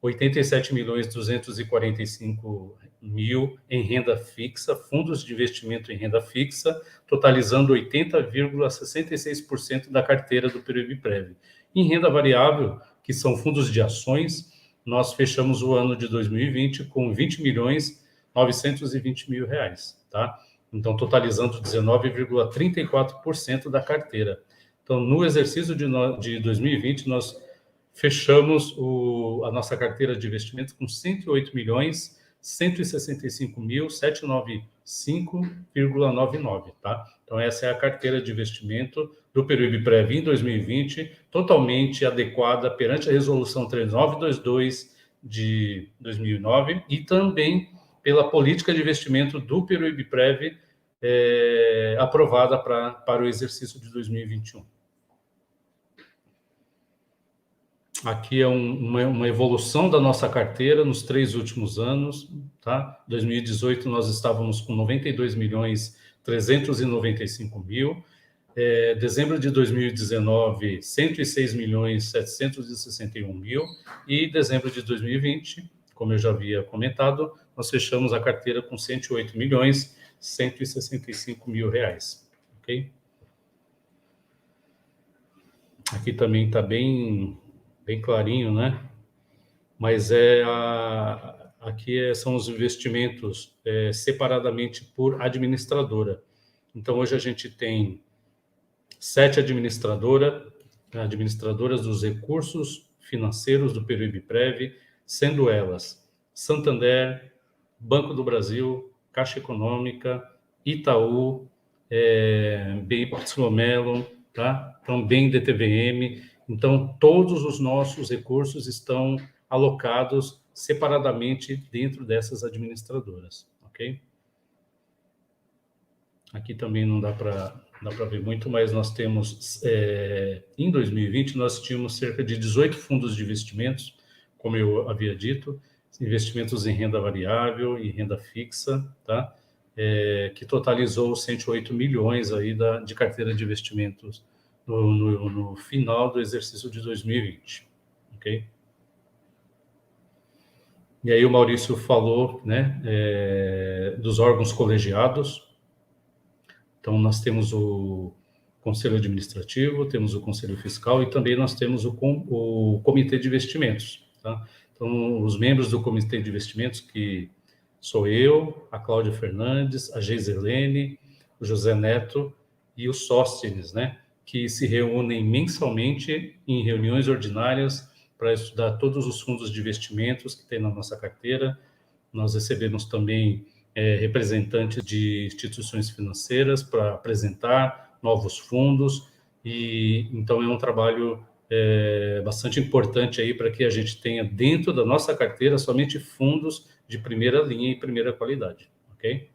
87.245.000 em renda fixa, fundos de investimento em renda fixa, totalizando 80,66% da carteira do Peruíbe-Prev. Em renda variável, que são fundos de ações, nós fechamos o ano de 2020 com 20.920.000 reais, tá? Então, totalizando 19,34% da carteira. Então, no exercício de 2020, nós fechamos a nossa carteira de investimentos com 108.165.795,99, tá? Então, essa é a carteira de investimento do Peruíbe-Prev em 2020, totalmente adequada perante a Resolução 3922 de 2009 e também pela política de investimento do Peruíbe-Prev aprovada para o exercício de 2021. Aqui é uma evolução da nossa carteira nos 3 últimos anos, tá? 2018 nós estávamos com 92.395.000, dezembro de 2019 106.761.000 e dezembro de 2020, como eu já havia comentado, nós fechamos a carteira com 108.165.000 reais, ok? Aqui também está bem clarinho, né? Mas aqui são os investimentos separadamente por administradora. Então, hoje a gente tem 7 administradoras dos recursos financeiros do Peruíbe-Prev, sendo elas Santander, Banco do Brasil, Caixa Econômica, Itaú, BY Mellon, tá? Também DTVM. Então, todos os nossos recursos estão alocados separadamente dentro dessas administradoras, ok? Aqui também não dá para ver muito, mas nós temos, em 2020, nós tínhamos cerca de 18 fundos de investimentos, como eu havia dito, investimentos em renda variável e renda fixa, tá? Que totalizou 108 milhões aí de carteira de investimentos no final do exercício de 2020, ok? E aí o Maurício falou, né, dos órgãos colegiados. Então, nós temos o Conselho Administrativo, temos o Conselho Fiscal e também nós temos o Comitê de Investimentos, tá? Então, os membros do Comitê de Investimentos, que sou eu, a Cláudia Fernandes, a Geiselene, o José Neto e o Sóstenes, né, que se reúnem mensalmente em reuniões ordinárias para estudar todos os fundos de investimentos que tem na nossa carteira. Nós recebemos também representantes de instituições financeiras para apresentar novos fundos, e então é um trabalho bastante importante aí para que a gente tenha dentro da nossa carteira somente fundos de primeira linha e primeira qualidade, ok?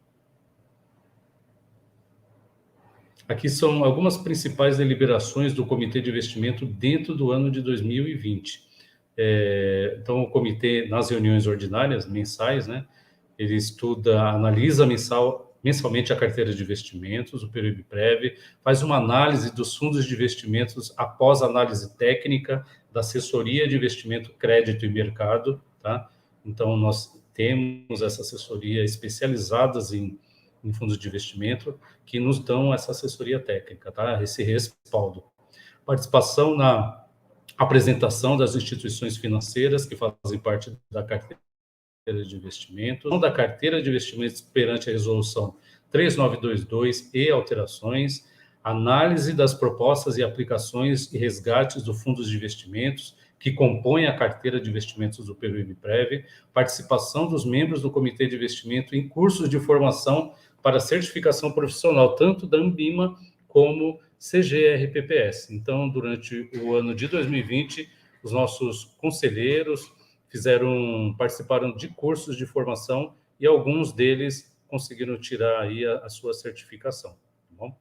Aqui são algumas principais deliberações do Comitê de Investimento dentro do ano de 2020. Então, o comitê, nas reuniões ordinárias, mensais, né, ele analisa mensalmente a carteira de investimentos, o Peruíbe-Prev, faz uma análise dos fundos de investimentos após análise técnica da assessoria de investimento, crédito e mercado, tá? Então, nós temos essa assessoria especializadas em fundos de investimento, que nos dão essa assessoria técnica, tá? Esse respaldo. Participação na apresentação das instituições financeiras que fazem parte da carteira de investimentos, da carteira de investimentos perante a resolução 3922 e alterações, análise das propostas e aplicações e resgates do fundos de investimentos que compõem a carteira de investimentos do Peru IBPREV, participação dos membros do Comitê de Investimento em cursos de formação para certificação profissional, tanto da Anbima como CGRPPS. Então, durante o ano de 2020, os nossos conselheiros participaram de cursos de formação e alguns deles conseguiram tirar aí a sua certificação. Tá bom?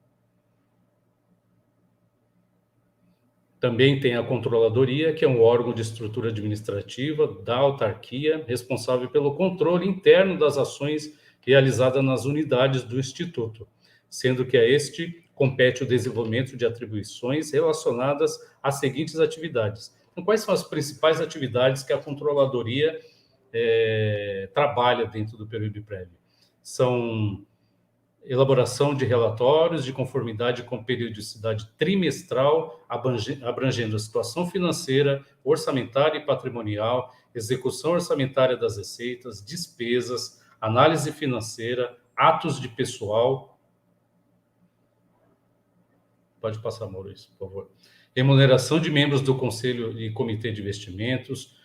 Também tem a controladoria, que é um órgão de estrutura administrativa da autarquia, responsável pelo controle interno das ações realizadas nas unidades do Instituto, sendo que a este compete o desenvolvimento de atribuições relacionadas às seguintes atividades. Então, quais são as principais atividades que a controladoria trabalha dentro do Peru IBPREV? São elaboração de relatórios de conformidade com periodicidade trimestral, abrangendo a situação financeira, orçamentária e patrimonial, execução orçamentária das receitas, despesas, análise financeira, atos de pessoal. Pode passar, Maurício, por favor. Remuneração de membros do Conselho e Comitê de Investimentos,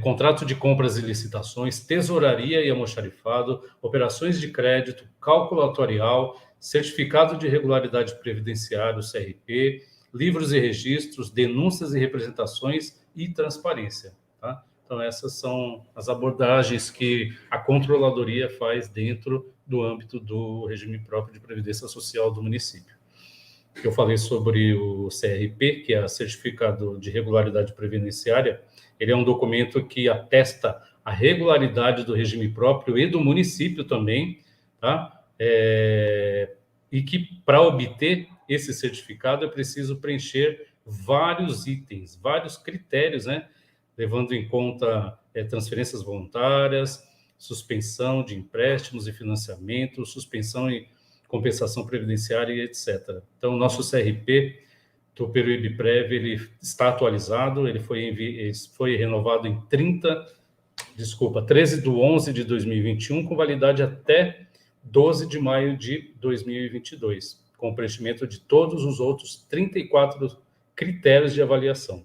contrato de compras e licitações, tesouraria e almoxarifado, operações de crédito, cálculo atuarial, certificado de regularidade previdenciária, CRP, livros e registros, denúncias e representações e transparência. Tá? Então, essas são as abordagens que a controladoria faz dentro do âmbito do regime próprio de previdência social do município. Eu falei sobre o CRP, que é o Certificado de Regularidade Previdenciária. Ele é um documento que atesta a regularidade do regime próprio e do município também, tá? E que, para obter esse certificado, é preciso preencher vários itens, vários critérios, né? Levando em conta transferências voluntárias, suspensão de empréstimos e financiamento, suspensão e compensação previdenciária e etc. Então, o nosso CRP do Peru IBPREV, ele está atualizado, ele foi renovado em 13/11/2021, com validade até 12 de maio de 2022, com o preenchimento de todos os outros 34 critérios de avaliação.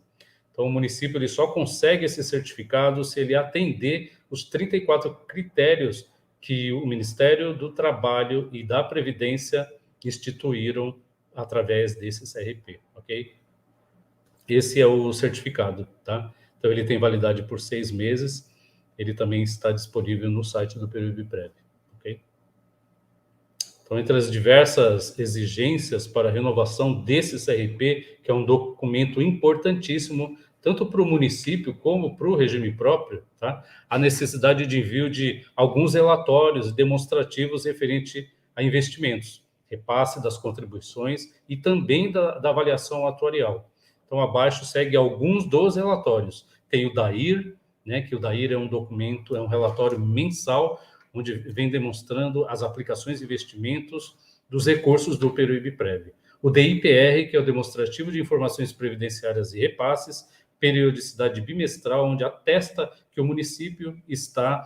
Então, o município ele só consegue esse certificado se ele atender os 34 critérios que o Ministério do Trabalho e da Previdência instituíram através desse CRP, ok? Esse é o certificado, tá? Então, ele tem validade por 6 meses, ele também está disponível no site do Peru IBPREV, ok? Então, entre as diversas exigências para a renovação desse CRP, que é um documento importantíssimo, tanto para o município como para o regime próprio, tá? A necessidade de envio de alguns relatórios demonstrativos referente a investimentos, repasse das contribuições e também da avaliação atuarial. Então, abaixo segue alguns dos relatórios. Tem o DAIR, né, que o DAIR é um documento, é um relatório mensal, onde vem demonstrando as aplicações e investimentos dos recursos do Peru IBPREV. O DIPR, que é o Demonstrativo de Informações Previdenciárias e Repasses, periodicidade bimestral, onde atesta que o município está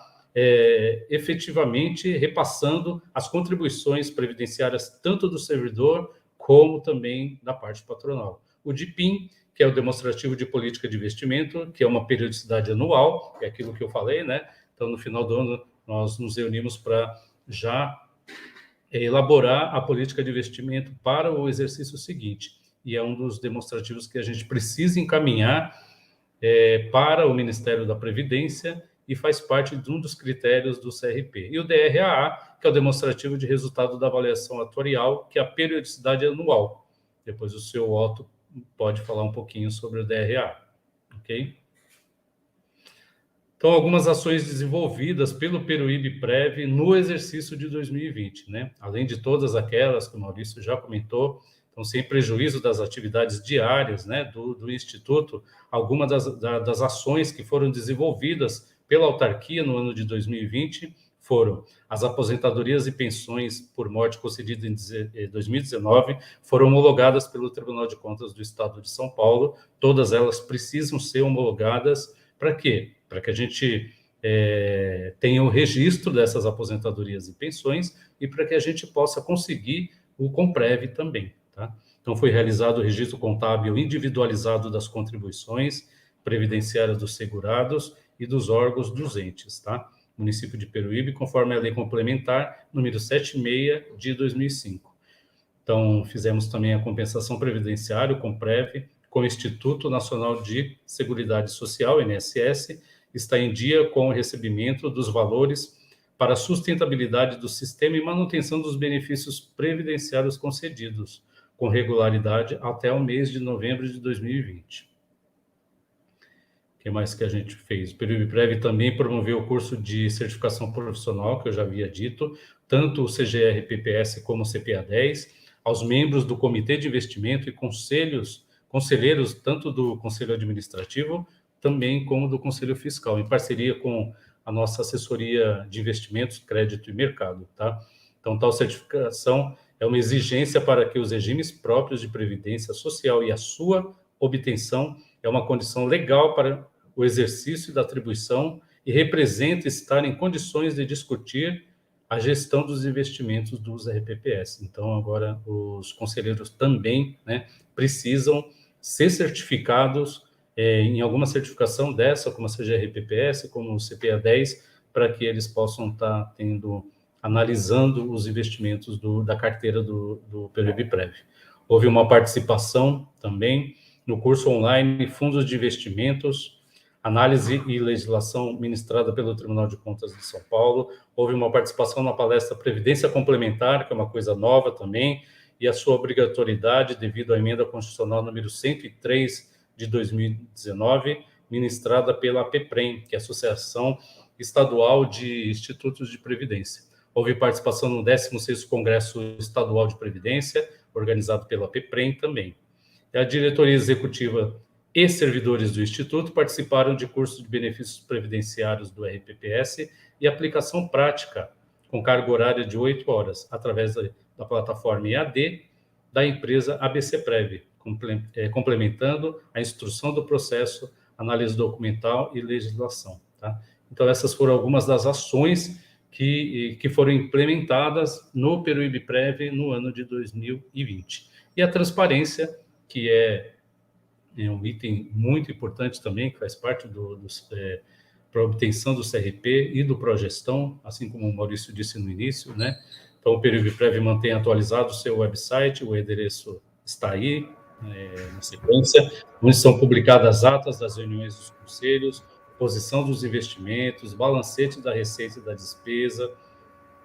efetivamente repassando as contribuições previdenciárias tanto do servidor como também da parte patronal. O DIPIM, que é o Demonstrativo de Política de Investimento, que é uma periodicidade anual, é aquilo que eu falei, né? Então, no final do ano, nós nos reunimos para já elaborar a política de investimento para o exercício seguinte. E é um dos demonstrativos que a gente precisa encaminhar para o Ministério da Previdência e faz parte de um dos critérios do CRP. E o DRAA, que é o demonstrativo de resultado da avaliação atuarial, que é a periodicidade anual. Depois o seu Otto pode falar um pouquinho sobre o DRAA, ok? Então, algumas ações desenvolvidas pelo Peru IBPREV no exercício de 2020, né? Além de todas aquelas que o Maurício já comentou, então, sem prejuízo das atividades diárias, né, do Instituto, algumas das ações que foram desenvolvidas pela autarquia no ano de 2020 foram as aposentadorias e pensões por morte concedidas em 2019, foram homologadas pelo Tribunal de Contas do Estado de São Paulo. Todas elas precisam ser homologadas para quê? Para que a gente tenha o registro dessas aposentadorias e pensões e para que a gente possa conseguir o Comprev também, tá? Então, foi realizado o registro contábil individualizado das contribuições previdenciárias dos segurados e dos órgãos dos entes, tá? Município de Peruíbe, conforme a Lei Complementar número 76 de 2005. Então, fizemos também a compensação previdenciária, o Comprev, com o Instituto Nacional de Seguridade Social, INSS, está em dia com o recebimento dos valores para a sustentabilidade do sistema e manutenção dos benefícios previdenciários concedidos, com regularidade até o mês de novembro de 2020. O que mais que a gente fez? O Peruíbe Prev também promoveu o curso de certificação profissional, que eu já havia dito, tanto o CGR-PPS como o CPA-10, aos membros do Comitê de Investimento e conselheiros, tanto do Conselho Administrativo, também como do Conselho Fiscal, em parceria com a nossa assessoria de investimentos, crédito e mercado, tá? Então, tal certificação é uma exigência para que os regimes próprios de previdência social e a sua obtenção é uma condição legal para o exercício da atribuição e representa estar em condições de discutir a gestão dos investimentos dos RPPS. Então, agora, os conselheiros também, né, precisam ser certificados em alguma certificação dessa, como a CGR-PPS, como o CPA-10, para que eles possam estar analisando os investimentos da carteira do Peruíbe Prev. Houve uma participação também no curso online Fundos de Investimentos, Análise e Legislação ministrada pelo Tribunal de Contas de São Paulo. Houve uma participação na palestra Previdência Complementar, que é uma coisa nova também, e a sua obrigatoriedade devido à emenda constitucional número 103 de 2019, ministrada pela APEPREM, que é a Associação Estadual de Institutos de Previdência. Houve participação no 16º Congresso Estadual de Previdência, organizado pela APEPREM também. E a diretoria executiva e servidores do Instituto participaram de cursos de benefícios previdenciários do RPPS e aplicação prática, com carga horária de 8 horas, através da plataforma EAD da empresa ABC Prev, complementando a instrução do processo, análise documental e legislação, tá? Então, essas foram algumas das ações que foram implementadas no Peruíbe Prev no ano de 2020. E a transparência, que é um item muito importante também, que faz parte para a obtenção do CRP e do Progestão, assim como o Maurício disse no início, né? Então, o Peruíbe Prev mantém atualizado o seu website, o endereço está aí, na sequência, onde são publicadas atas das reuniões dos conselhos, posição dos investimentos, balancete da receita e da despesa,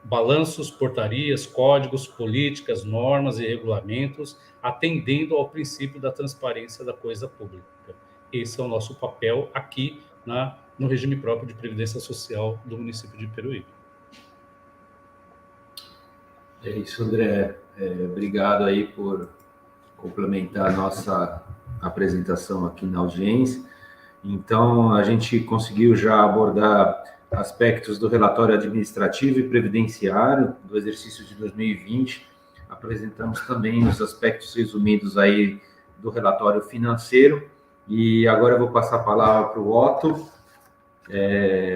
balanços, portarias, códigos, políticas, normas e regulamentos, atendendo ao princípio da transparência da coisa pública. Esse é o nosso papel aqui no regime próprio de previdência social do município de Peruíbe. É isso, André. Obrigado aí por complementar a nossa apresentação aqui na audiência. Então, a gente conseguiu já abordar aspectos do relatório administrativo e previdenciário do exercício de 2020. Apresentamos também os aspectos resumidos aí do relatório financeiro. E agora eu vou passar a palavra para o Otto.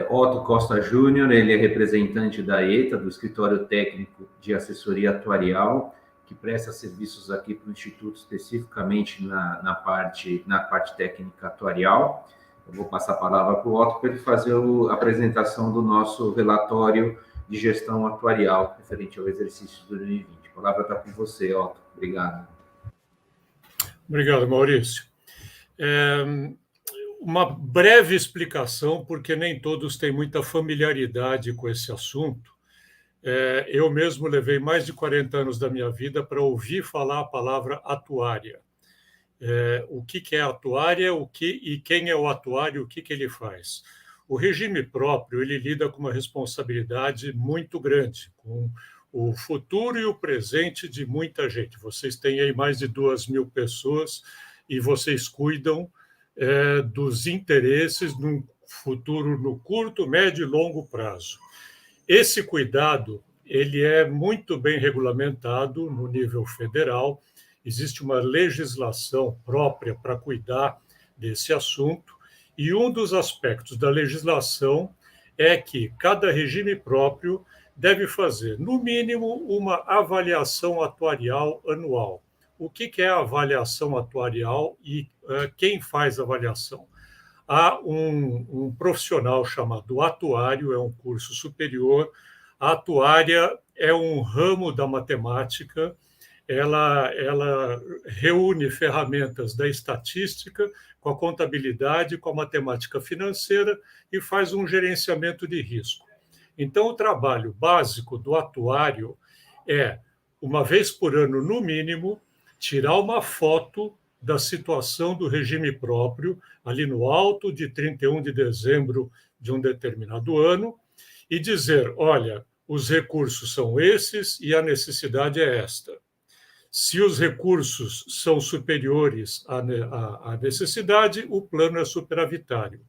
Otto Costa Júnior, ele é representante da ETA, do Escritório Técnico de Assessoria Atuarial, que presta serviços aqui para o Instituto, especificamente na parte técnica atuarial. Eu vou passar a palavra para o Otto para ele fazer a apresentação do nosso relatório de gestão atuarial referente ao exercício de 2020. A palavra está com você, Otto. Obrigado. Obrigado, Maurício. Uma breve explicação, porque nem todos têm muita familiaridade com esse assunto. Eu mesmo levei mais de 40 anos da minha vida para ouvir falar a palavra atuária. O que é atuária, e quem é o atuário, o que ele faz. O regime próprio, ele lida com uma responsabilidade muito grande, com o futuro e o presente de muita gente. Vocês têm aí mais de 2.000 pessoas e vocês cuidam dos interesses num futuro no curto, médio e longo prazo. Esse cuidado ele é muito bem regulamentado no nível federal, existe uma legislação própria para cuidar desse assunto, e um dos aspectos da legislação é que cada regime próprio deve fazer, no mínimo, uma avaliação atuarial anual. O que é a avaliação atuarial e quem faz a avaliação? Há um profissional chamado atuário, é um curso superior. A atuária é um ramo da matemática, ela reúne ferramentas da estatística com a contabilidade, com a matemática financeira e faz um gerenciamento de risco. Então, o trabalho básico do atuário é, uma vez por ano, no mínimo, tirar uma foto da situação do regime próprio, ali no alto de 31 de dezembro de um determinado ano, e dizer, olha, os recursos são esses e a necessidade é esta. Se os recursos são superiores à necessidade, o plano é superavitário.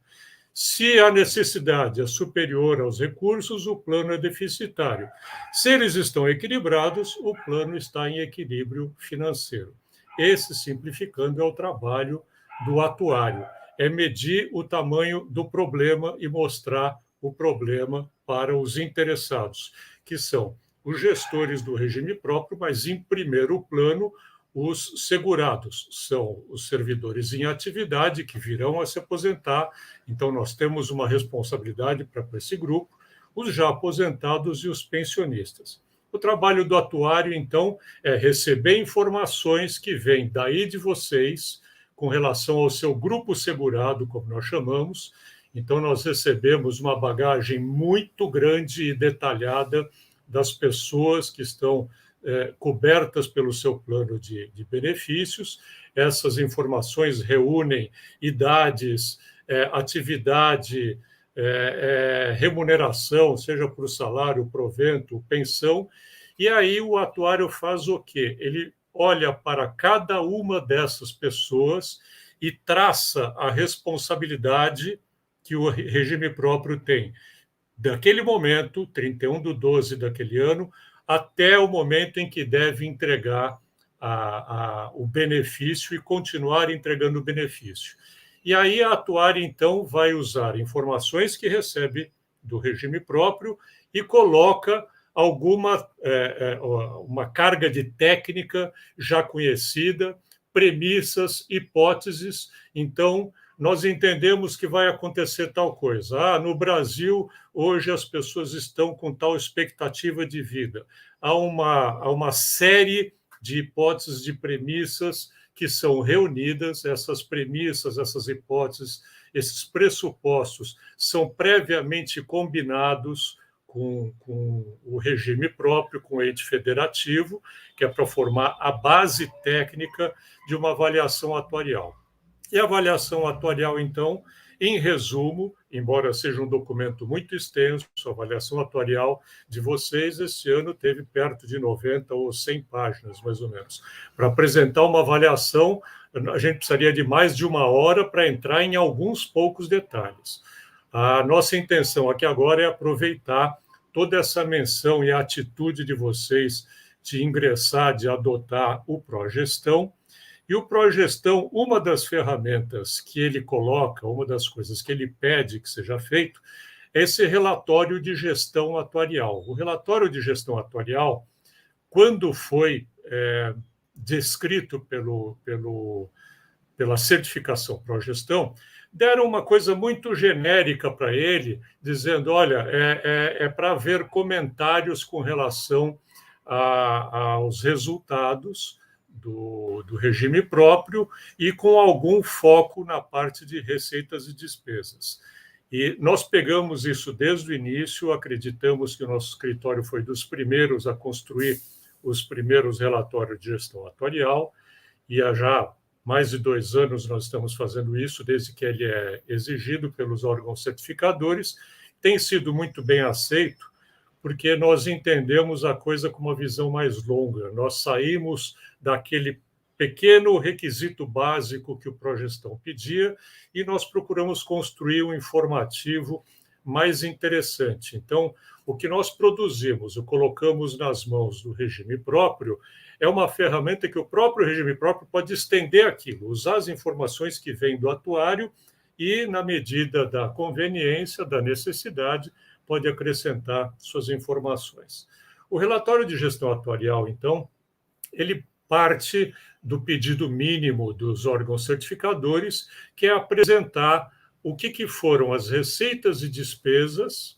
Se a necessidade é superior aos recursos, o plano é deficitário. Se eles estão equilibrados, o plano está em equilíbrio financeiro. Esse, simplificando, é o trabalho do atuário. É medir o tamanho do problema e mostrar o problema para os interessados, que são os gestores do regime próprio, mas, em primeiro plano, os segurados, são os servidores em atividade que virão a se aposentar. Então, nós temos uma responsabilidade para esse grupo, os já aposentados e os pensionistas. O trabalho do atuário, então, é receber informações que vêm daí de vocês, com relação ao seu grupo segurado, como nós chamamos. Então, nós recebemos uma bagagem muito grande e detalhada das pessoas que estão cobertas pelo seu plano de benefícios. Essas informações reúnem idades, atividade, remuneração, seja por salário, provento, pensão, e aí o atuário faz o quê? Ele olha para cada uma dessas pessoas e traça a responsabilidade que o regime próprio tem, daquele momento, 31/12 daquele ano, até o momento em que deve entregar o benefício e continuar entregando o benefício. E aí a atuária, então, vai usar informações que recebe do regime próprio e coloca uma carga de técnica já conhecida, premissas, hipóteses. Então, nós entendemos que vai acontecer tal coisa. No Brasil, hoje as pessoas estão com tal expectativa de vida. Há uma série de hipóteses, de premissas que são reunidas. Essas premissas, essas hipóteses, esses pressupostos são previamente combinados com o regime próprio, com o ente federativo, que é para formar a base técnica de uma avaliação atuarial. E a avaliação atuarial, então, em resumo, embora seja um documento muito extenso, a avaliação atuarial de vocês esse ano teve perto de 90 ou 100 páginas, mais ou menos. Para apresentar uma avaliação, a gente precisaria de mais de 1 hora para entrar em alguns poucos detalhes. A nossa intenção aqui agora é aproveitar toda essa menção e a atitude de vocês de ingressar, de adotar o Progestão. E o Progestão, uma das ferramentas que ele coloca, uma das coisas que ele pede que seja feito, é esse relatório de gestão atuarial. O relatório de gestão atuarial, quando foi descrito pela certificação Progestão, deram uma coisa muito genérica para ele, dizendo, olha, é para haver comentários com relação aos resultados do regime próprio e com algum foco na parte de receitas e despesas. E nós pegamos isso desde o início, acreditamos que o nosso escritório foi dos primeiros a construir os primeiros relatórios de gestão atuarial, e há já mais de 2 anos nós estamos fazendo isso, desde que ele é exigido pelos órgãos certificadores. Tem sido muito bem aceito, porque nós entendemos a coisa com uma visão mais longa. Nós saímos daquele pequeno requisito básico que o Progestão pedia, e nós procuramos construir um informativo mais interessante. Então, o que nós produzimos, o colocamos nas mãos do regime próprio, é uma ferramenta que o próprio regime próprio pode estender aquilo, usar as informações que vêm do atuário e, na medida da conveniência, da necessidade, pode acrescentar suas informações. O relatório de gestão atuarial, então, ele parte do pedido mínimo dos órgãos certificadores, que é apresentar o que foram as receitas e despesas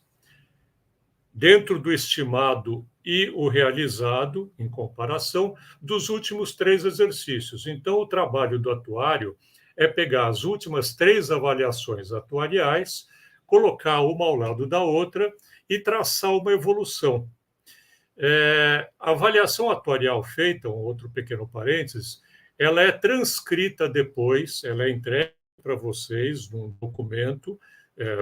dentro do estimado e o realizado, em comparação, dos últimos 3 exercícios. Então, o trabalho do atuário é pegar as últimas 3 avaliações atuariais, colocar uma ao lado da outra e traçar uma evolução. A avaliação atuarial feita, um outro pequeno parênteses, ela é transcrita depois, ela é entregue para vocês num documento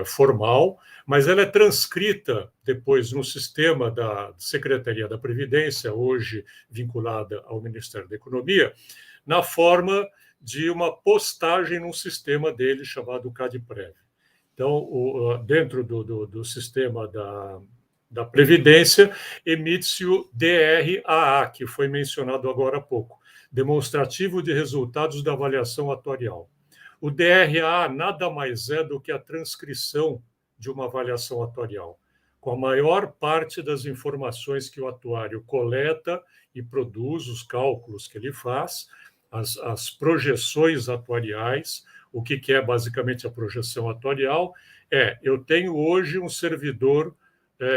formal, mas ela é transcrita depois no sistema da Secretaria da Previdência, hoje vinculada ao Ministério da Economia, na forma de uma postagem num sistema dele chamado CADPREV. Então, dentro do sistema da Previdência, emite-se o DRAA, que foi mencionado agora há pouco, Demonstrativo de Resultados da Avaliação Atuarial. O DRA nada mais é do que a transcrição de uma avaliação atuarial, com a maior parte das informações que o atuário coleta e produz, os cálculos que ele faz, as projeções atuariais. O que é basicamente a projeção atuarial? Eu tenho hoje um servidor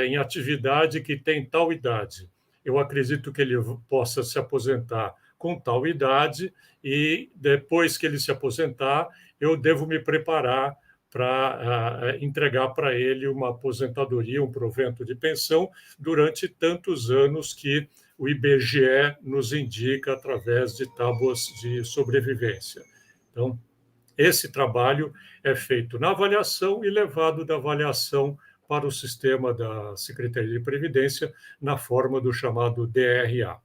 em atividade que tem tal idade. Eu acredito que ele possa se aposentar com tal idade, e depois que ele se aposentar, eu devo me preparar para entregar para ele uma aposentadoria, um provento de pensão, durante tantos anos que o IBGE nos indica através de tábuas de sobrevivência. Então, esse trabalho é feito na avaliação e levado da avaliação para o sistema da Secretaria de Previdência na forma do chamado DRA.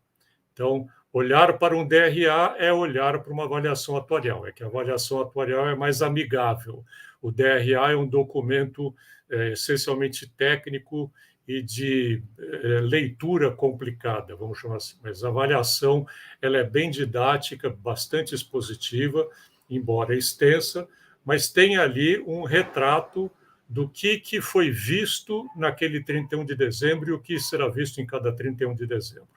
Então, olhar para um DRA é olhar para uma avaliação atuarial, é que a avaliação atuarial é mais amigável. O DRA é um documento essencialmente técnico e de leitura complicada, vamos chamar assim. Mas a avaliação ela é bem didática, bastante expositiva, embora extensa, mas tem ali um retrato do que foi visto naquele 31 de dezembro e o que será visto em cada 31 de dezembro.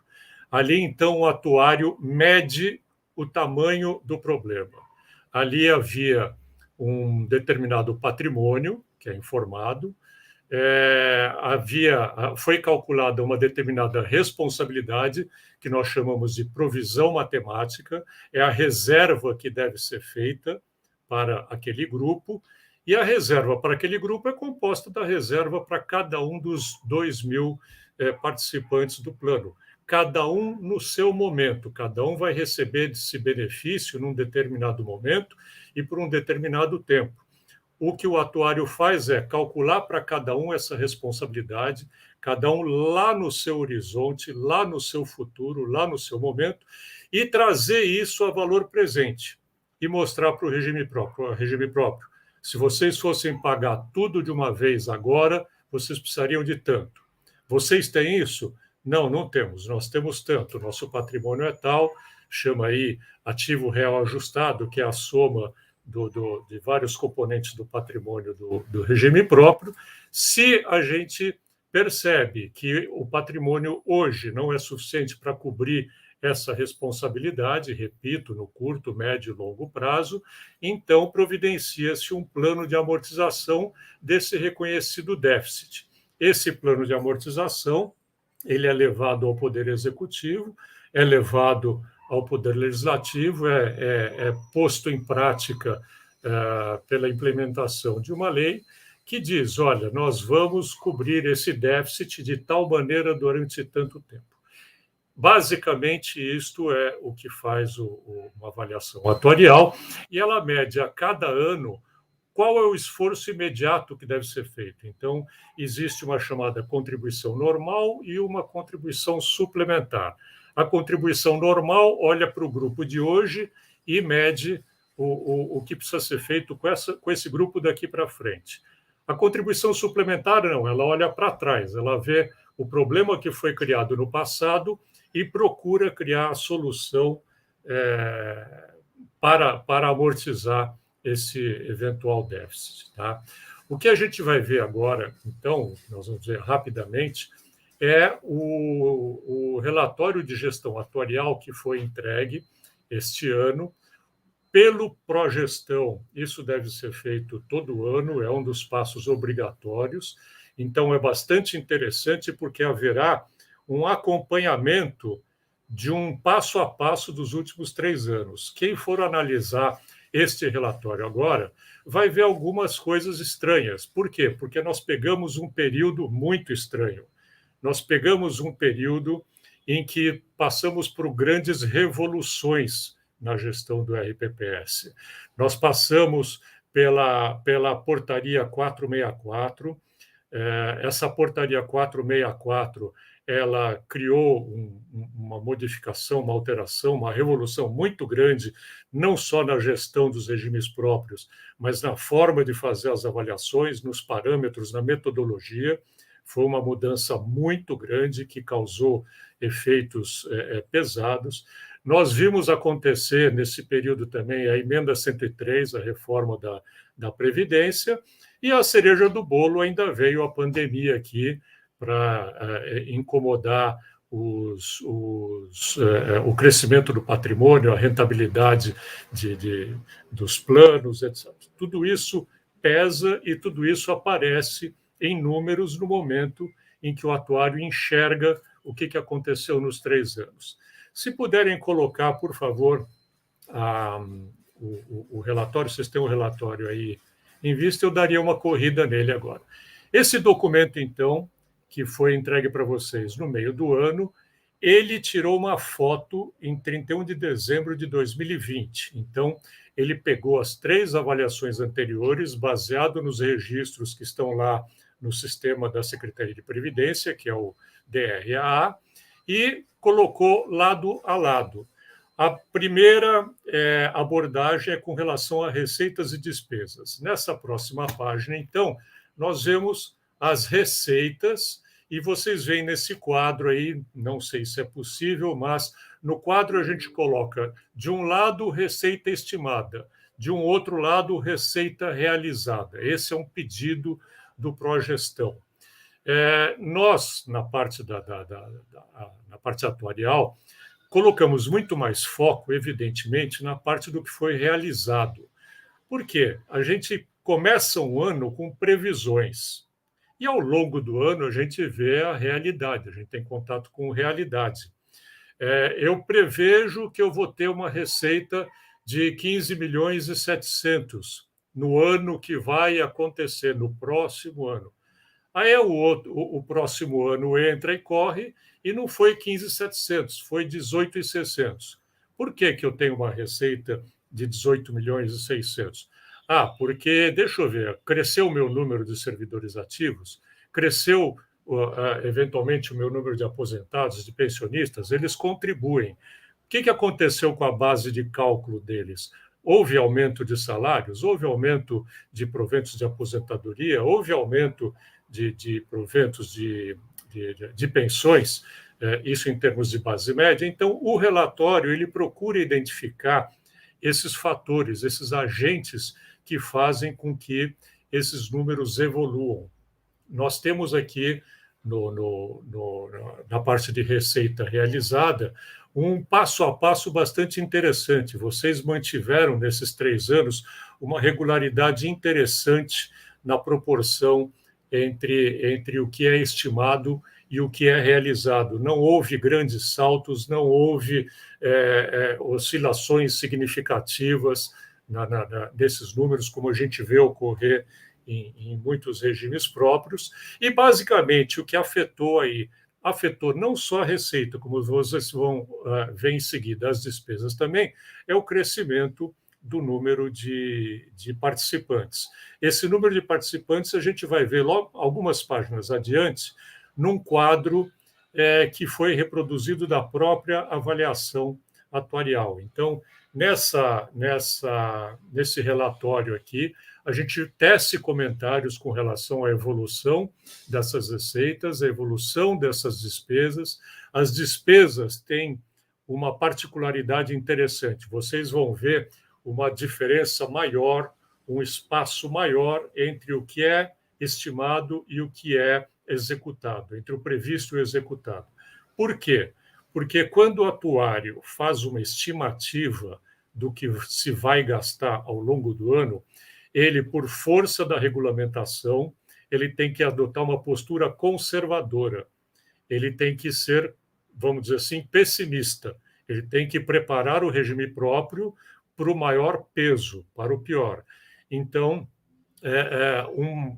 Ali, então, o atuário mede o tamanho do problema. Ali havia um determinado patrimônio, que é informado, foi calculada uma determinada responsabilidade, que nós chamamos de provisão matemática, é a reserva que deve ser feita para aquele grupo, e a reserva para aquele grupo é composta da reserva para cada um dos 2.000 participantes do plano. Cada um no seu momento, cada um vai receber esse benefício num determinado momento e por um determinado tempo. O que o atuário faz é calcular para cada um essa responsabilidade, cada um lá no seu horizonte, lá no seu futuro, lá no seu momento, e trazer isso a valor presente e mostrar para o regime próprio. Se vocês fossem pagar tudo de uma vez agora, vocês precisariam de tanto. Vocês têm isso? Não temos. Nós temos tanto. Nosso patrimônio é tal, chama aí ativo real ajustado, que é a soma de vários componentes do patrimônio do regime próprio. Se a gente percebe que o patrimônio hoje não é suficiente para cobrir essa responsabilidade, repito, no curto, médio e longo prazo, então providencia-se um plano de amortização desse reconhecido déficit. Esse plano de amortização ele é levado ao Poder Executivo, é levado ao Poder Legislativo, é posto em prática pela implementação de uma lei que diz, olha, nós vamos cobrir esse déficit de tal maneira durante tanto tempo. Basicamente, isto é o que faz uma avaliação atuarial, e ela mede a cada ano qual é o esforço imediato que deve ser feito. Então, existe uma chamada contribuição normal e uma contribuição suplementar. A contribuição normal olha para o grupo de hoje e mede o que precisa ser feito com esse grupo daqui para frente. A contribuição suplementar, não, ela olha para trás, ela vê o problema que foi criado no passado e procura criar a solução para amortizar esse eventual déficit. Tá? O que a gente vai ver agora, então, nós vamos ver rapidamente, é o relatório de gestão atuarial que foi entregue este ano pelo Progestão. Isso deve ser feito todo ano, é um dos passos obrigatórios. Então, é bastante interessante porque haverá um acompanhamento de um passo a passo dos últimos 3 anos. Quem for analisar este relatório agora vai ver algumas coisas estranhas. Por quê? Porque nós pegamos um período muito estranho. Nós pegamos um período em que passamos por grandes revoluções na gestão do RPPS. Nós passamos pela portaria 464. Essa portaria 464 ela criou uma modificação, uma alteração, uma revolução muito grande, não só na gestão dos regimes próprios, mas na forma de fazer as avaliações, nos parâmetros, na metodologia. Foi uma mudança muito grande que causou efeitos pesados. Nós vimos acontecer nesse período também a emenda 103, a reforma da Previdência, e a cereja do bolo ainda veio a pandemia aqui para incomodar o crescimento do patrimônio, a rentabilidade dos planos, etc. Tudo isso pesa e tudo isso aparece em números no momento em que o atuário enxerga o que aconteceu nos 3 anos. Se puderem colocar, por favor, o relatório, vocês têm um relatório aí em vista, eu daria uma corrida nele agora. Esse documento, então, que foi entregue para vocês no meio do ano, ele tirou uma foto em 31 de dezembro de 2020. Então, ele pegou as 3 avaliações anteriores, baseado nos registros que estão lá no sistema da Secretaria de Previdência, que é o DRAA, e colocou lado a lado. A primeira abordagem é com relação a receitas e despesas. Nessa próxima página, então, nós vemos as receitas, e vocês veem nesse quadro aí, não sei se é possível, mas no quadro a gente coloca, de um lado, receita estimada, de um outro lado, receita realizada. Esse é um pedido do Progestão. Nós, na parte, na parte atuarial, colocamos muito mais foco, evidentemente, na parte do que foi realizado. Por quê? A gente começa um ano com previsões. E, ao longo do ano, a gente vê a realidade, a gente tem contato com realidade. Eu prevejo que eu vou ter uma receita de 15 milhões e 700 no ano que vai acontecer, no próximo ano. Aí o próximo ano entra e corre, e não foi 15.700, foi 18.600. Por que eu tenho uma receita de 18 milhões e 600? Porque, deixa eu ver, cresceu o meu número de servidores ativos, cresceu, eventualmente, o meu número de aposentados, de pensionistas, eles contribuem. O que aconteceu com a base de cálculo deles? Houve aumento de salários, houve aumento de proventos de aposentadoria, houve aumento de proventos de pensões, isso em termos de base média. Então, o relatório ele procura identificar esses fatores, esses agentes que fazem com que esses números evoluam. Nós temos aqui, na parte de receita realizada, um passo a passo bastante interessante. Vocês mantiveram, nesses 3 anos, uma regularidade interessante na proporção entre o que é estimado e o que é realizado. Não houve grandes saltos, não houve oscilações significativas desses números, como a gente vê ocorrer em muitos regimes próprios. E, basicamente, o que afetou não só a receita, como vocês vão ver em seguida, as despesas também, é o crescimento do número de participantes. Esse número de participantes a gente vai ver logo algumas páginas adiante, num quadro que foi reproduzido da própria avaliação atuarial. Então, nesse relatório aqui, a gente tece comentários com relação à evolução dessas receitas, a evolução dessas despesas. As despesas têm uma particularidade interessante. Vocês vão ver uma diferença maior, um espaço maior entre o que é estimado e o que é executado, entre o previsto e o executado. Por quê? Porque quando o atuário faz uma estimativa do que se vai gastar ao longo do ano, ele, por força da regulamentação, ele tem que adotar uma postura conservadora. Ele tem que ser, vamos dizer assim, pessimista. Ele tem que preparar o regime próprio para o maior peso, para o pior. Então,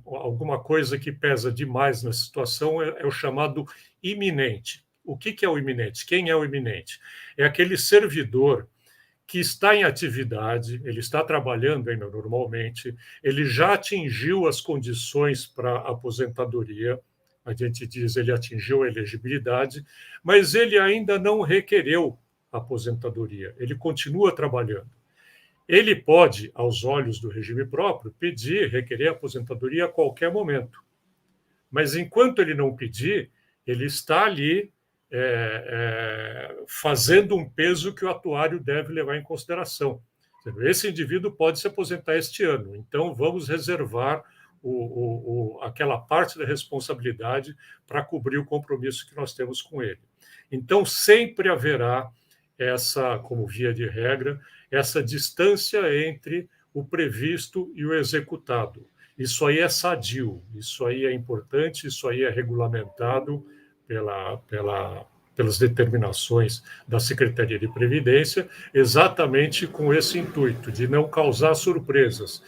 alguma coisa que pesa demais nessa situação é o chamado iminente. O que é o iminente? Quem é o iminente? É aquele servidor que está em atividade, ele está trabalhando ainda normalmente, ele já atingiu as condições para aposentadoria, a gente diz ele atingiu a elegibilidade, mas ele ainda não requereu aposentadoria, ele continua trabalhando. Ele pode, aos olhos do regime próprio, pedir, requerer aposentadoria a qualquer momento. Mas enquanto ele não pedir, ele está ali fazendo um peso que o atuário deve levar em consideração. Esse indivíduo pode se aposentar este ano, então vamos reservar aquela parte da responsabilidade para cobrir o compromisso que nós temos com ele. Então, sempre haverá essa, como via de regra, essa distância entre o previsto e o executado. Isso aí é sadio, isso aí é importante, isso aí é regulamentado pelas determinações da Secretaria de Previdência, exatamente com esse intuito de não causar surpresas.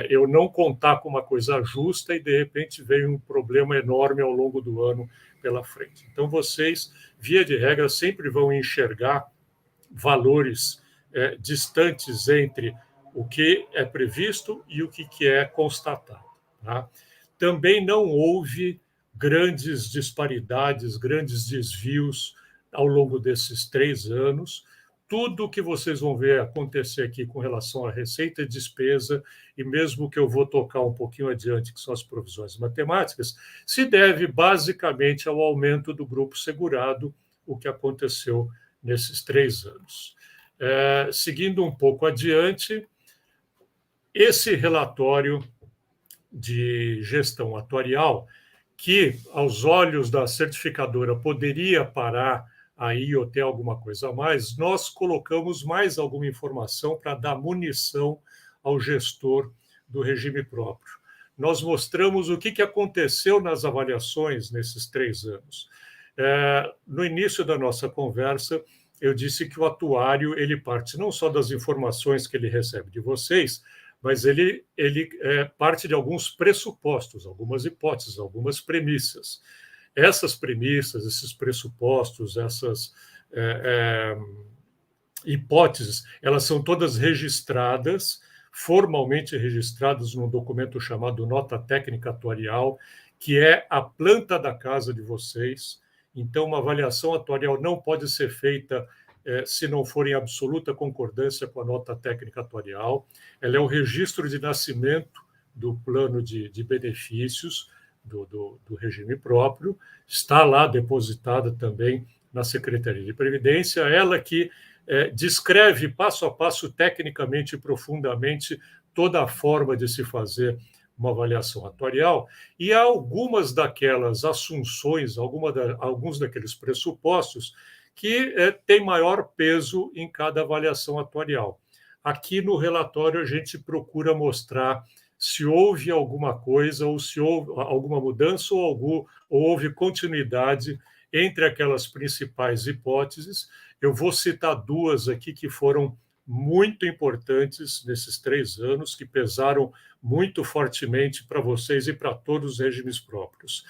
Eu não contar com uma coisa justa e, de repente, veio um problema enorme ao longo do ano pela frente. Então, vocês, via de regra, sempre vão enxergar valores distantes entre o que é previsto e o que é constatado. Tá? Também não houve grandes disparidades, grandes desvios ao longo desses 3 anos. Tudo que vocês vão ver acontecer aqui com relação à receita e despesa, e mesmo que eu vou tocar um pouquinho adiante, que são as provisões matemáticas, se deve basicamente ao aumento do grupo segurado, o que aconteceu nesses 3 anos. Seguindo um pouco adiante, esse relatório de gestão atuarial, que aos olhos da certificadora poderia parar aí ou ter alguma coisa a mais, nós colocamos mais alguma informação para dar munição ao gestor do regime próprio. Nós mostramos o que aconteceu nas avaliações nesses 3 anos. No início da nossa conversa, eu disse que o atuário ele parte não só das informações que ele recebe de vocês, mas ele parte de alguns pressupostos, algumas hipóteses, algumas premissas. Essas premissas, esses pressupostos, essas hipóteses, elas são todas registradas, formalmente registradas num documento chamado Nota Técnica Atuarial, que é a planta da casa de vocês. Então, uma avaliação atuarial não pode ser feita se não for em absoluta concordância com a nota técnica atuarial. Ela é o registro de nascimento do plano de benefícios do regime próprio, está lá depositada também na Secretaria de Previdência, ela que descreve passo a passo, tecnicamente e profundamente, toda a forma de se fazer uma avaliação atuarial, e há algumas daquelas assunções, alguns daqueles pressupostos que têm maior peso em cada avaliação atuarial. Aqui no relatório a gente procura mostrar se houve alguma coisa, ou se houve alguma mudança, ou houve continuidade entre aquelas principais hipóteses. Eu vou citar 2 aqui que foram muito importantes nesses 3 anos, que pesaram muito fortemente para vocês e para todos os regimes próprios.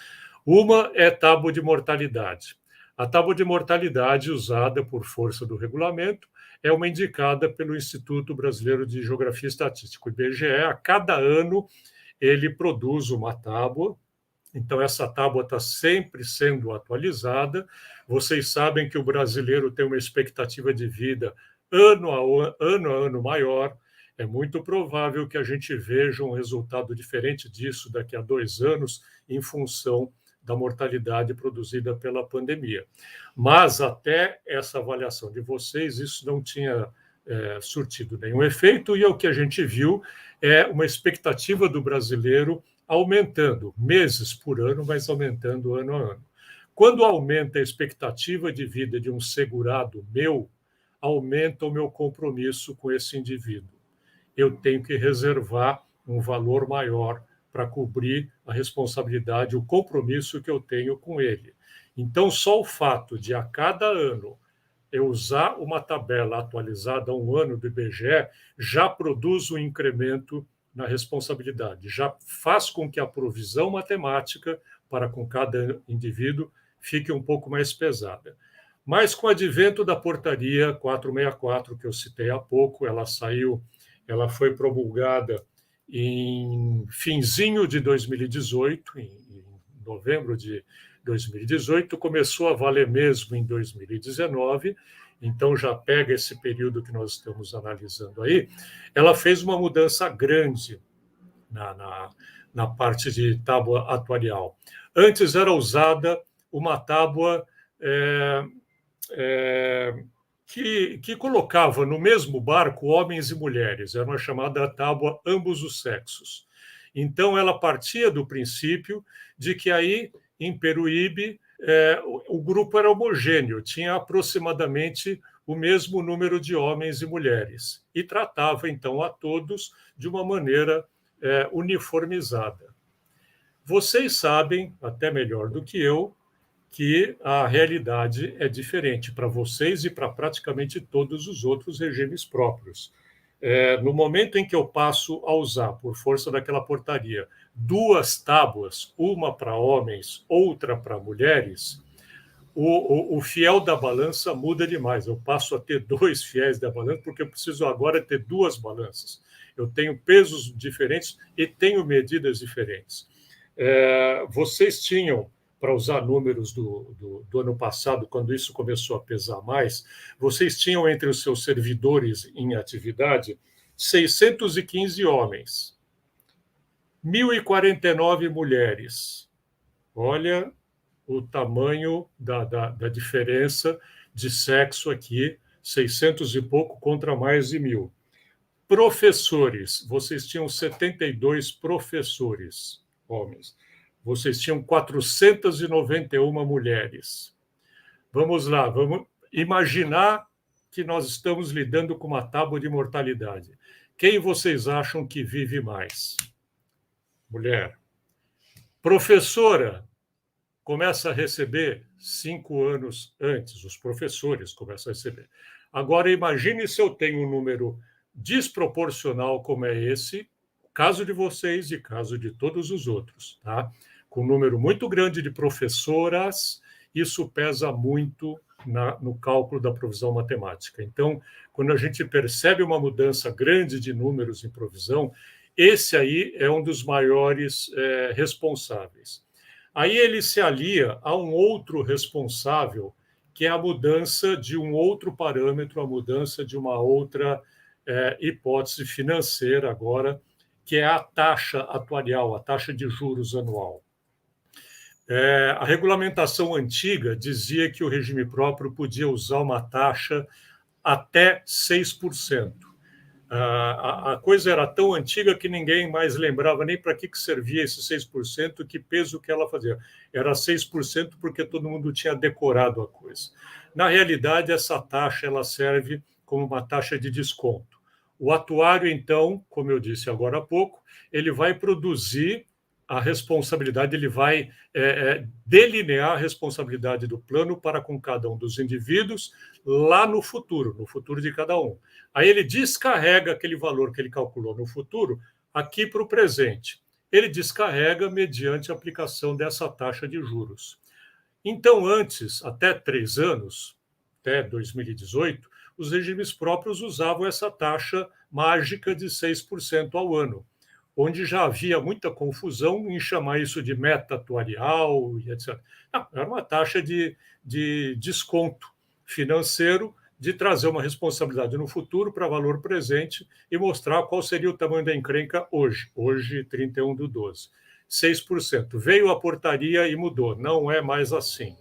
Uma é tábua de mortalidade. A tábua de mortalidade, usada por força do regulamento, é uma indicada pelo Instituto Brasileiro de Geografia e Estatística, o IBGE. A cada ano, ele produz uma tábua Então, essa tábua está sempre sendo atualizada. Vocês sabem que o brasileiro tem uma expectativa de vida ano a ano maior. É muito provável que a gente veja um resultado diferente disso daqui a 2 anos, em função da mortalidade produzida pela pandemia. Mas, até essa avaliação de vocês, isso não tinha surtido nenhum efeito, e o que a gente viu é uma expectativa do brasileiro aumentando meses por ano, mas aumentando ano a ano. Quando aumenta a expectativa de vida de um segurado meu, aumenta o meu compromisso com esse indivíduo. Eu tenho que reservar um valor maior para cobrir a responsabilidade, o compromisso que eu tenho com ele. Então, só o fato de, a cada ano, eu usar uma tabela atualizada a um ano do IBGE, já produz um incremento na responsabilidade, já faz com que a provisão matemática para com cada indivíduo fique um pouco mais pesada. Mas, com o advento da portaria 464, que eu citei há pouco, ela foi promulgada em finzinho de 2018, em novembro de 2018, começou a valer mesmo em 2019, então já pega esse período que nós estamos analisando aí. Ela fez uma mudança grande na parte de tábua atuarial. Antes era usada uma tábua que colocava no mesmo barco homens e mulheres, era uma chamada tábua ambos os sexos. Então, ela partia do princípio de que aí, em Peruíbe, o grupo era homogêneo, tinha aproximadamente o mesmo número de homens e mulheres, e tratava, então, a todos de uma maneira uniformizada. Vocês sabem, até melhor do que eu, que a realidade é diferente para vocês e para praticamente todos os outros regimes próprios. No momento em que eu passo a usar, por força daquela portaria, 2 tábuas, uma para homens, outra para mulheres, o fiel da balança muda demais. Eu passo a ter 2 fiéis da balança, porque eu preciso agora ter 2 balanças. Eu tenho pesos diferentes e tenho medidas diferentes. Vocês tinham, para usar números do ano passado, quando isso começou a pesar mais, vocês tinham entre os seus servidores em atividade 615 homens, 1.049 mulheres. Olha o tamanho da diferença de sexo aqui, 600 e pouco contra mais de 1.000. Professores, vocês tinham 72 professores, homens. Vocês tinham 491 mulheres. Vamos lá, vamos imaginar que nós estamos lidando com uma tábua de mortalidade. Quem vocês acham que vive mais? Mulher. Professora começa a receber 5 anos antes, os professores começam a receber. Agora, imagine se eu tenho um número desproporcional como é esse, caso de vocês e caso de todos os outros, tá? Com um número muito grande de professoras, isso pesa muito no cálculo da provisão matemática. Então, quando a gente percebe uma mudança grande de números em provisão, esse aí é um dos maiores responsáveis. Aí ele se alia a um outro responsável, que é a mudança de um outro parâmetro, a mudança de uma outra hipótese financeira agora, que é a taxa atuarial, a taxa de juros anual. A regulamentação antiga dizia que o regime próprio podia usar uma taxa até 6%. A coisa era tão antiga que ninguém mais lembrava nem para que servia esse 6%, que peso que ela fazia. Era 6% porque todo mundo tinha decorado a coisa. Na realidade, essa taxa ela serve como uma taxa de desconto. O atuário, então, como eu disse agora há pouco, ele vai produzir a responsabilidade, ele vai delinear a responsabilidade do plano para com cada um dos indivíduos lá no futuro de cada um. Aí ele descarrega aquele valor que ele calculou no futuro aqui para o presente. Ele descarrega mediante a aplicação dessa taxa de juros. Então, antes, até 3 anos, até 2018, os regimes próprios usavam essa taxa mágica de 6% ao ano. onde já havia muita confusão em chamar isso de meta atuarial e etc. Não, era uma taxa de desconto financeiro, de trazer uma responsabilidade no futuro para valor presente e mostrar qual seria o tamanho da encrenca hoje, 31/12. 6%. Veio a portaria e mudou, não é mais assim.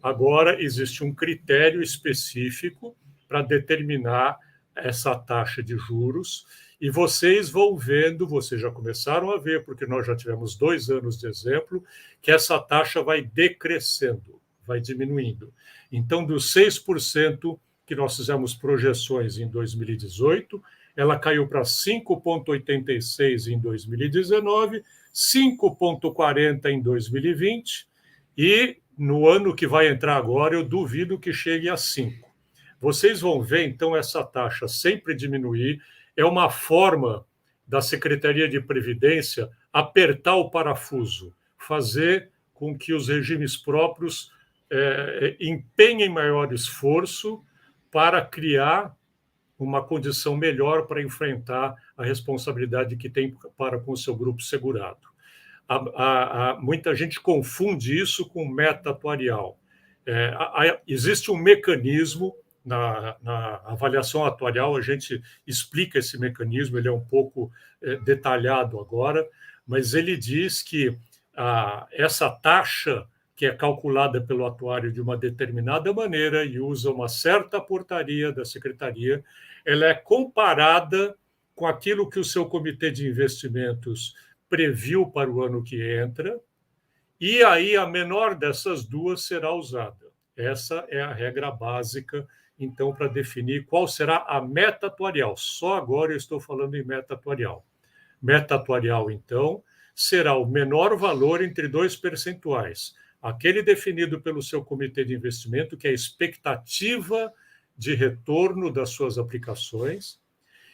Agora existe um critério específico para determinar essa taxa de juros, e vocês vão vendo, vocês já começaram a ver, porque nós já tivemos 2 anos de exemplo, que essa taxa vai decrescendo, vai diminuindo. Então, dos 6% que nós fizemos projeções em 2018, ela caiu para 5,86% em 2019, 5,40% em 2020, e no ano que vai entrar agora, eu duvido que chegue a 5%. Vocês vão ver, então, essa taxa sempre diminuir. É uma forma da Secretaria de Previdência apertar o parafuso, fazer com que os regimes próprios empenhem maior esforço para criar uma condição melhor para enfrentar a responsabilidade que tem para com o seu grupo segurado. Muita gente confunde isso com meta atuarial. Existe um mecanismo na avaliação atuarial, a gente explica esse mecanismo, ele é um pouco detalhado agora, mas ele diz que essa taxa, que é calculada pelo atuário de uma determinada maneira e usa uma certa portaria da secretaria, ela é comparada com aquilo que o seu comitê de investimentos previu para o ano que entra, e aí a menor dessas duas será usada. Essa é a regra básica, então, para definir qual será a meta atuarial. Só agora eu estou falando em meta atuarial. Meta atuarial, então, será o menor valor entre 2 percentuais. Aquele definido pelo seu comitê de investimento, que é a expectativa de retorno das suas aplicações,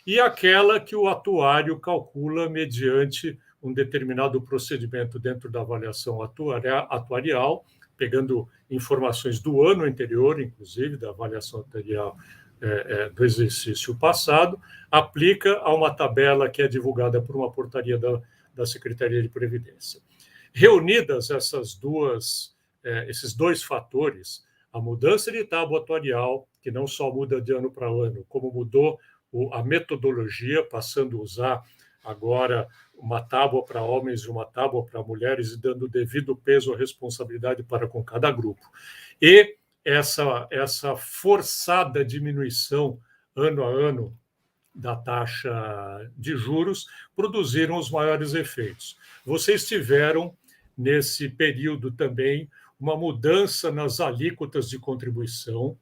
e aquela que o atuário calcula mediante um determinado procedimento dentro da avaliação atuarial, pegando informações do ano anterior, inclusive, da avaliação atuarial do exercício passado, aplica a uma tabela que é divulgada por uma portaria da Secretaria de Previdência. Reunidas esses 2 fatores, a mudança de tábua atuarial, que não só muda de ano para ano, como mudou a metodologia, passando a usar agora uma tábua para homens e uma tábua para mulheres, e dando devido peso à responsabilidade para com cada grupo. E essa forçada diminuição ano a ano da taxa de juros produziram os maiores efeitos. Vocês tiveram, nesse período também, uma mudança nas alíquotas de contribuição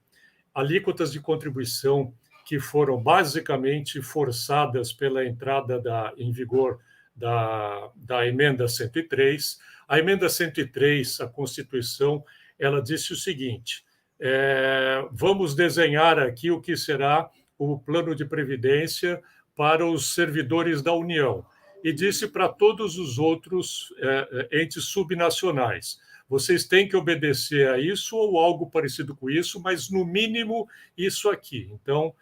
que foram basicamente forçadas pela entrada em vigor da emenda 103. A emenda 103, a Constituição, ela disse o seguinte: vamos desenhar aqui o que será o plano de previdência para os servidores da União, e disse para todos os outros entes subnacionais: vocês têm que obedecer a isso ou algo parecido com isso, mas, no mínimo, isso aqui. Então,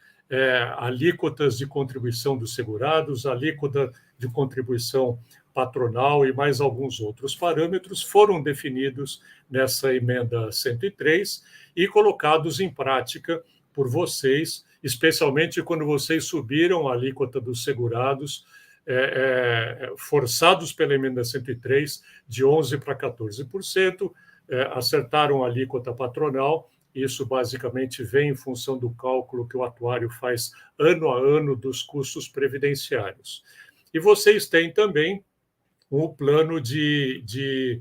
alíquotas de contribuição dos segurados, alíquota de contribuição patronal e mais alguns outros parâmetros foram definidos nessa emenda 103 e colocados em prática por vocês, especialmente quando vocês subiram a alíquota dos segurados, forçados pela emenda 103, de 11% para 14%, acertaram a alíquota patronal. Isso basicamente vem em função do cálculo que o atuário faz ano a ano dos custos previdenciários. E vocês têm também um plano de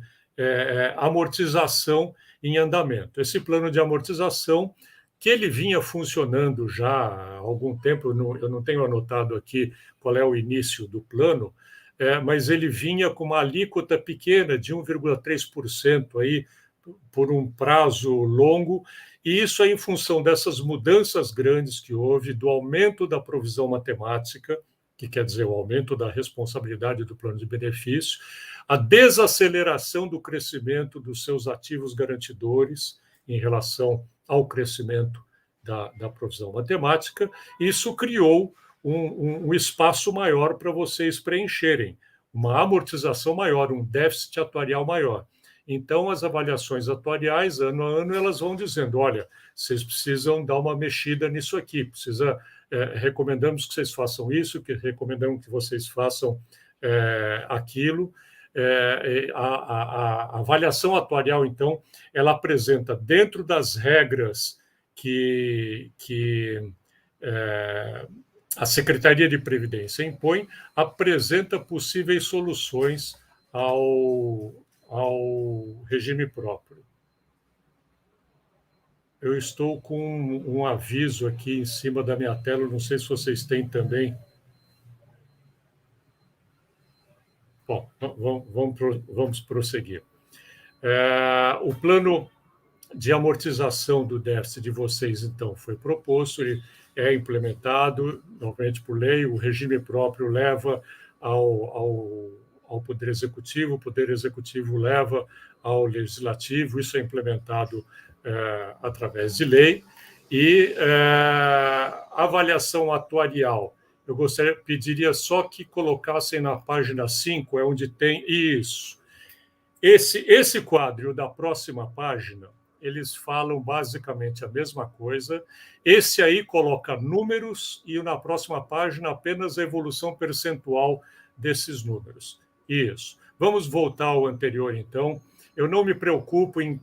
amortização em andamento. Esse plano de amortização, que ele vinha funcionando já há algum tempo, eu não tenho anotado aqui qual é o início do plano, mas ele vinha com uma alíquota pequena de 1,3% aí, por um prazo longo, e isso é em função dessas mudanças grandes que houve, do aumento da provisão matemática, que quer dizer o aumento da responsabilidade do plano de benefício, a desaceleração do crescimento dos seus ativos garantidores em relação ao crescimento da provisão matemática. Isso criou um espaço maior para vocês preencherem. uma amortização maior, um déficit atuarial maior. Então, as avaliações atuariais, ano a ano, elas vão dizendo, olha, vocês precisam dar uma mexida nisso aqui, recomendamos que vocês façam isso, que recomendamos que vocês façam aquilo. A avaliação atuarial, então, ela apresenta, dentro das regras que a Secretaria de Previdência impõe, apresenta possíveis soluções ao regime próprio. Eu estou com um aviso aqui em cima da minha tela, não sei se vocês têm também. Bom, vamos prosseguir. O plano de amortização do déficit de vocês, então, foi proposto, ele é implementado, novamente por lei, o regime próprio leva ao Poder Executivo, o Poder Executivo leva ao Legislativo, isso é implementado através de lei, e a avaliação atuarial, eu pediria só que colocassem na página 5, é onde tem isso. Esse quadro da próxima página, eles falam basicamente a mesma coisa. Esse aí coloca números e na próxima página apenas a evolução percentual desses números. Isso. Vamos voltar ao anterior, então. Eu não me preocupo em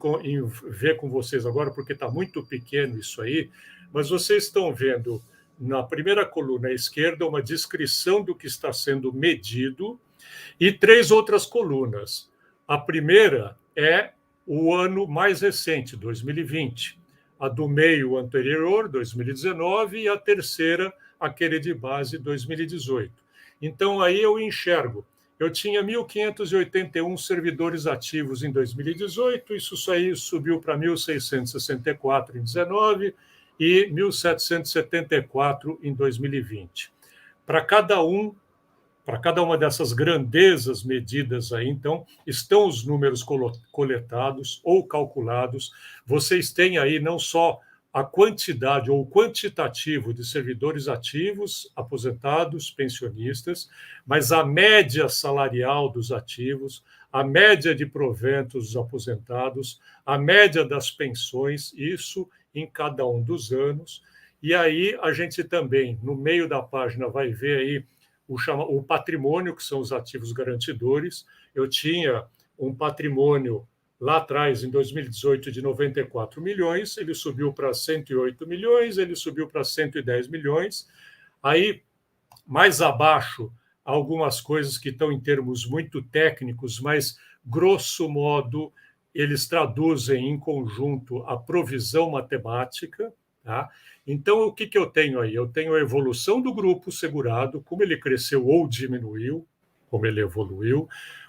ver com vocês agora, porque está muito pequeno isso aí, mas vocês estão vendo na primeira coluna à esquerda uma descrição do que está sendo medido e 3 outras colunas. A primeira é o ano mais recente, 2020. A do meio anterior, 2019, e a terceira, aquele de base, 2018. Então, aí eu enxergo. Eu tinha 1.581 servidores ativos em 2018, isso aí subiu para 1.664 em 2019 e 1.774 em 2020. Para cada uma dessas grandezas medidas aí, então, estão os números coletados ou calculados. Vocês têm aí não só a quantidade ou o quantitativo de servidores ativos, aposentados, pensionistas, mas a média salarial dos ativos, a média de proventos dos aposentados, a média das pensões, isso em cada um dos anos. E aí a gente também, no meio da página, vai ver aí o patrimônio, que são os ativos garantidores. Eu tinha um patrimônio lá atrás, em 2018, de 94 milhões, ele subiu para 108 milhões, ele subiu para 110 milhões. Aí, mais abaixo, algumas coisas que estão em termos muito técnicos, mas, grosso modo, eles traduzem em conjunto a provisão matemática. Tá? Então, o que eu tenho aí? Eu tenho a evolução do grupo segurado, como ele cresceu ou diminuiu, como ele evoluiu,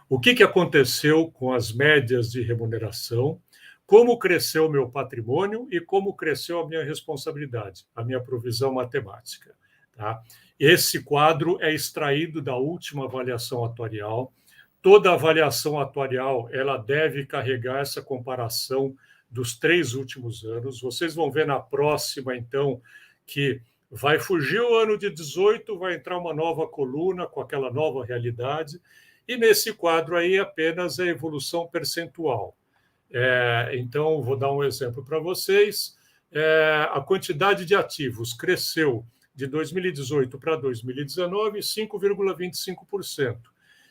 o que aconteceu com as médias de remuneração, como cresceu o meu patrimônio e como cresceu a minha responsabilidade, a minha provisão matemática. Tá? Esse quadro é extraído da última avaliação atuarial. Toda avaliação atuarial ela deve carregar essa comparação dos 3 últimos anos. Vocês vão ver na próxima, então, que vai fugir o ano de 18, vai entrar uma nova coluna com aquela nova realidade, e nesse quadro aí apenas a evolução percentual. Então, vou dar um exemplo para vocês. A quantidade de ativos cresceu de 2018 para 2019 5,25%.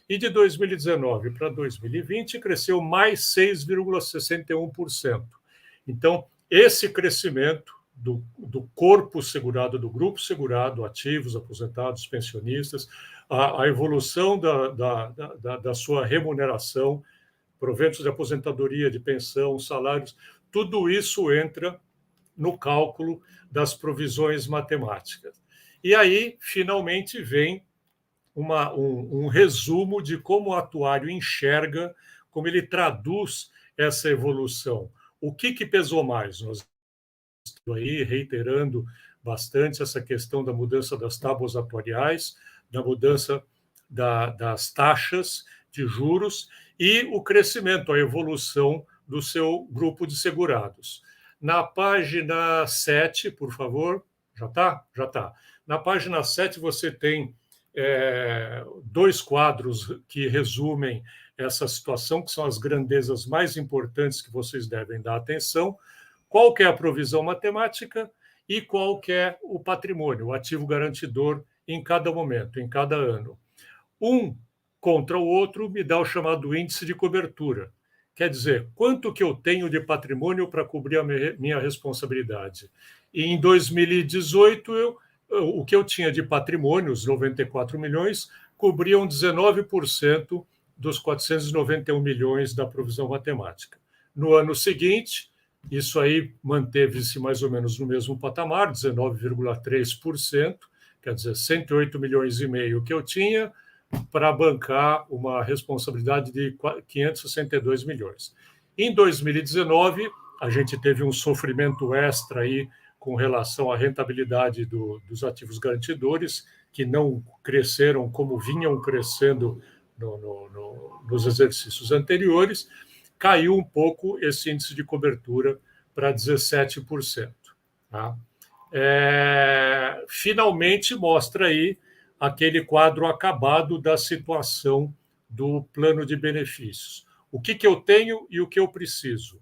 E de 2019 para 2020 cresceu mais 6,61%. Então, esse crescimento do corpo segurado, do grupo segurado, ativos, aposentados, pensionistas, a evolução da sua remuneração, proventos de aposentadoria, de pensão, salários, tudo isso entra no cálculo das provisões matemáticas. E aí, finalmente, vem um resumo de como o atuário enxerga, como ele traduz essa evolução. O que pesou mais? Nós estamos aí reiterando bastante essa questão da mudança das tábuas atuariais, da mudança das taxas de juros e o crescimento, a evolução do seu grupo de segurados. Na página 7, por favor, já está? Já está. Na página 7 você tem dois quadros que resumem essa situação, que são as grandezas mais importantes que vocês devem dar atenção. Qual que é a provisão matemática e qual que é o patrimônio, o ativo garantidor em cada momento, em cada ano. Um contra o outro me dá o chamado índice de cobertura. Quer dizer, quanto que eu tenho de patrimônio para cobrir a minha responsabilidade. E em 2018, o que eu tinha de patrimônio, os 94 milhões, cobriam 19% dos 491 milhões da provisão matemática. No ano seguinte, isso aí manteve-se mais ou menos no mesmo patamar, 19,3%, quer dizer, 108 milhões e meio que eu tinha para bancar uma responsabilidade de 562 milhões. Em 2019, a gente teve um sofrimento extra aí com relação à rentabilidade dos ativos garantidores, que não cresceram como vinham crescendo nos exercícios anteriores, caiu um pouco esse índice de cobertura para 17%. Tá? Finalmente mostra aí aquele quadro acabado da situação do plano de benefícios. O que eu tenho e o que eu preciso?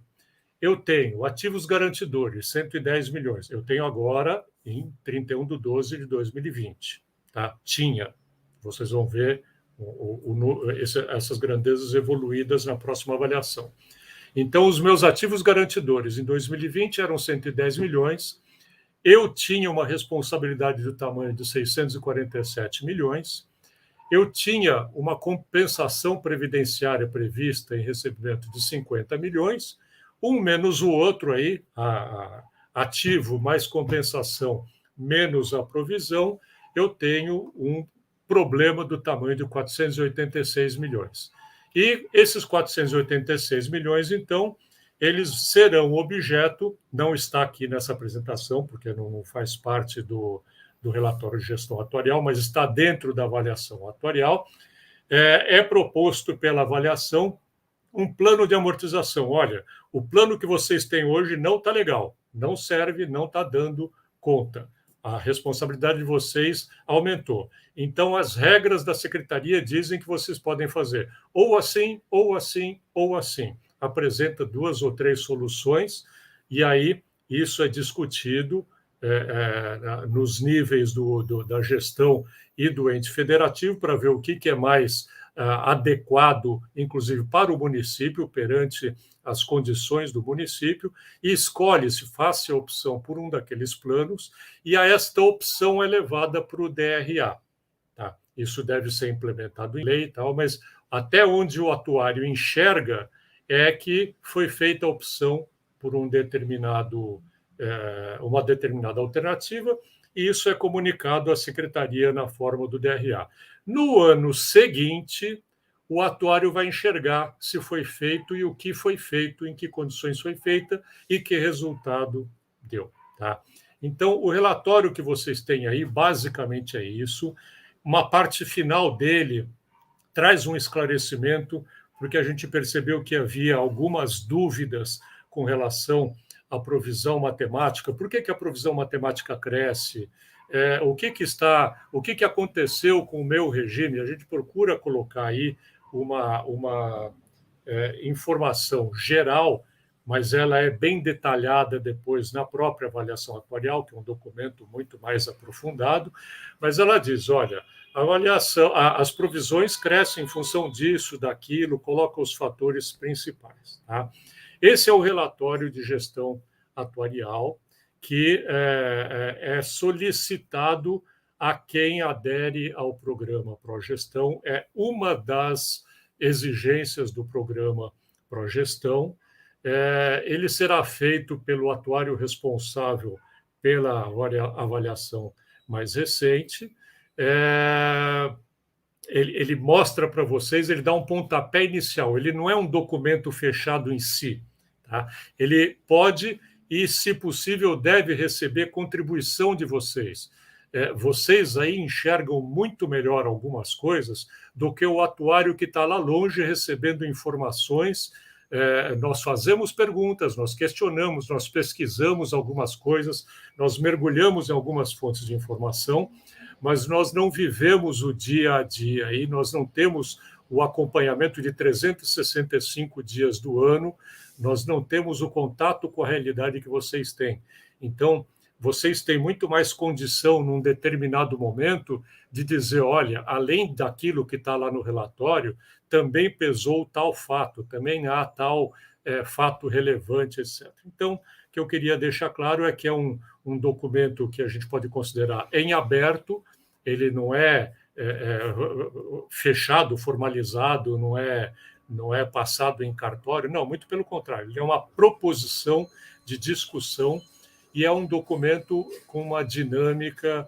Eu tenho ativos garantidores, 110 milhões. Eu tenho agora em 31/12/2020. Tá? Tinha. Vocês vão ver essas grandezas evoluídas na próxima avaliação. Então, os meus ativos garantidores em 2020 eram 110 milhões. Eu tinha uma responsabilidade do tamanho de 647 milhões. Eu tinha uma compensação previdenciária prevista em recebimento de 50 milhões. Um menos o outro aí, ativo mais compensação menos a provisão, eu tenho um problema do tamanho de 486 milhões. E esses 486 milhões, então, eles serão objeto, não está aqui nessa apresentação, porque não faz parte do relatório de gestão atuarial, mas está dentro da avaliação atuarial, é proposto pela avaliação um plano de amortização. Olha, o plano que vocês têm hoje não está legal, não serve, não está dando conta. A responsabilidade de vocês aumentou. Então, as regras da secretaria dizem que vocês podem fazer ou assim, ou assim, ou assim. Apresenta 2 ou 3 soluções, e aí isso é discutido nos níveis da gestão e do ente federativo para ver o que é mais adequado, inclusive para o município, perante as condições do município, e escolhe-se, faz-se a opção por um daqueles planos, e esta opção é levada para o DRA. Tá? Isso deve ser implementado em lei e tal, mas até onde o atuário enxerga é que foi feita a opção por uma determinada alternativa, e isso é comunicado à secretaria na forma do DRA. No ano seguinte, o atuário vai enxergar se foi feito e o que foi feito, em que condições foi feita e que resultado deu. Tá? Então, o relatório que vocês têm aí, basicamente é isso. Uma parte final dele traz um esclarecimento, porque a gente percebeu que havia algumas dúvidas com relação à provisão matemática. Por que a provisão matemática cresce? O que aconteceu com o meu regime? A gente procura colocar aí uma informação geral, mas ela é bem detalhada depois na própria avaliação atuarial, que é um documento muito mais aprofundado, mas ela diz, olha, a avaliação, as provisões crescem em função disso, daquilo, coloca os fatores principais. Tá? Esse é o relatório de gestão atuarial que é solicitado a quem adere ao programa Progestão. É uma das exigências do programa Progestão. Ele será feito pelo atuário responsável pela avaliação mais recente. Ele mostra para vocês, ele dá um pontapé inicial, ele não é um documento fechado em si. Tá? Ele pode e, se possível, deve receber contribuição de vocês. Vocês aí enxergam muito melhor algumas coisas do que o atuário que está lá longe recebendo informações nós fazemos perguntas, nós questionamos, nós pesquisamos algumas coisas, nós mergulhamos em algumas fontes de informação, mas nós não vivemos o dia a dia e nós não temos o acompanhamento de 365 dias do ano, nós não temos o contato com a realidade que vocês têm. Então, vocês têm muito mais condição, num determinado momento, de dizer, olha, além daquilo que está lá no relatório, também pesou tal fato, também há tal fato relevante, etc. Então, o que eu queria deixar claro é que é um documento que a gente pode considerar em aberto, ele não é fechado, formalizado, não é passado em cartório, não, muito pelo contrário, ele é uma proposição de discussão e é um documento com uma dinâmica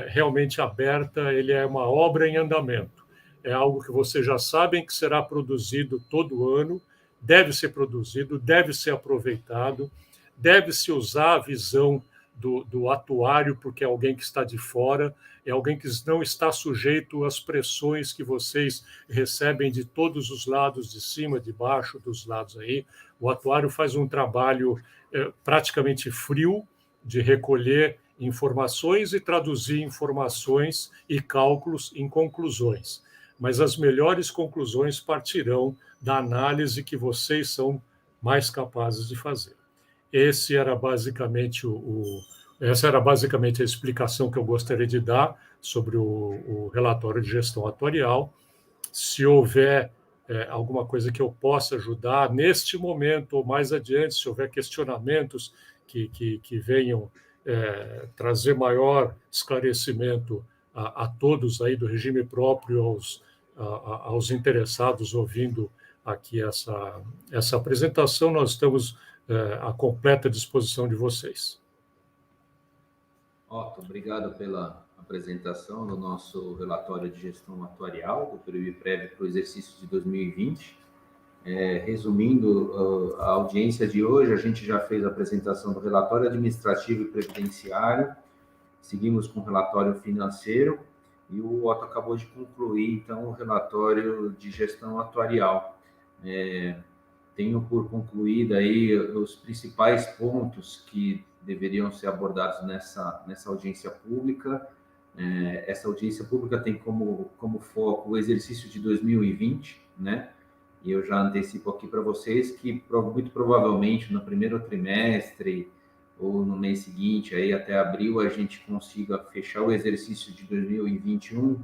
realmente aberta, ele é uma obra em andamento. É algo que vocês já sabem que será produzido todo ano, deve ser produzido, deve ser aproveitado, deve-se usar a visão do atuário, porque é alguém que está de fora, é alguém que não está sujeito às pressões que vocês recebem de todos os lados, de cima, de baixo, dos lados aí. O atuário faz um trabalho praticamente frio de recolher informações e traduzir informações e cálculos em conclusões. Mas as melhores conclusões partirão da análise que vocês são mais capazes de fazer. Essa era basicamente a explicação que eu gostaria de dar sobre o relatório de gestão atuarial. Se houver alguma coisa que eu possa ajudar neste momento ou mais adiante, se houver questionamentos que venham trazer maior esclarecimento a todos aí do regime próprio, aos interessados ouvindo aqui essa apresentação, nós estamos à completa disposição de vocês. Otto, obrigado pela apresentação do nosso relatório de gestão atuarial do período prévio para o exercício de 2020. Resumindo a audiência de hoje, a gente já fez a apresentação do relatório administrativo e previdenciário, seguimos com o relatório financeiro e o Otto acabou de concluir, então, o relatório de gestão atuarial. Tenho por concluído aí os principais pontos que deveriam ser abordados nessa audiência pública. Essa audiência pública tem como foco o exercício de 2020, né? E eu já antecipo aqui para vocês que muito provavelmente no primeiro trimestre ou no mês seguinte, aí até abril, a gente consiga fechar o exercício de 2021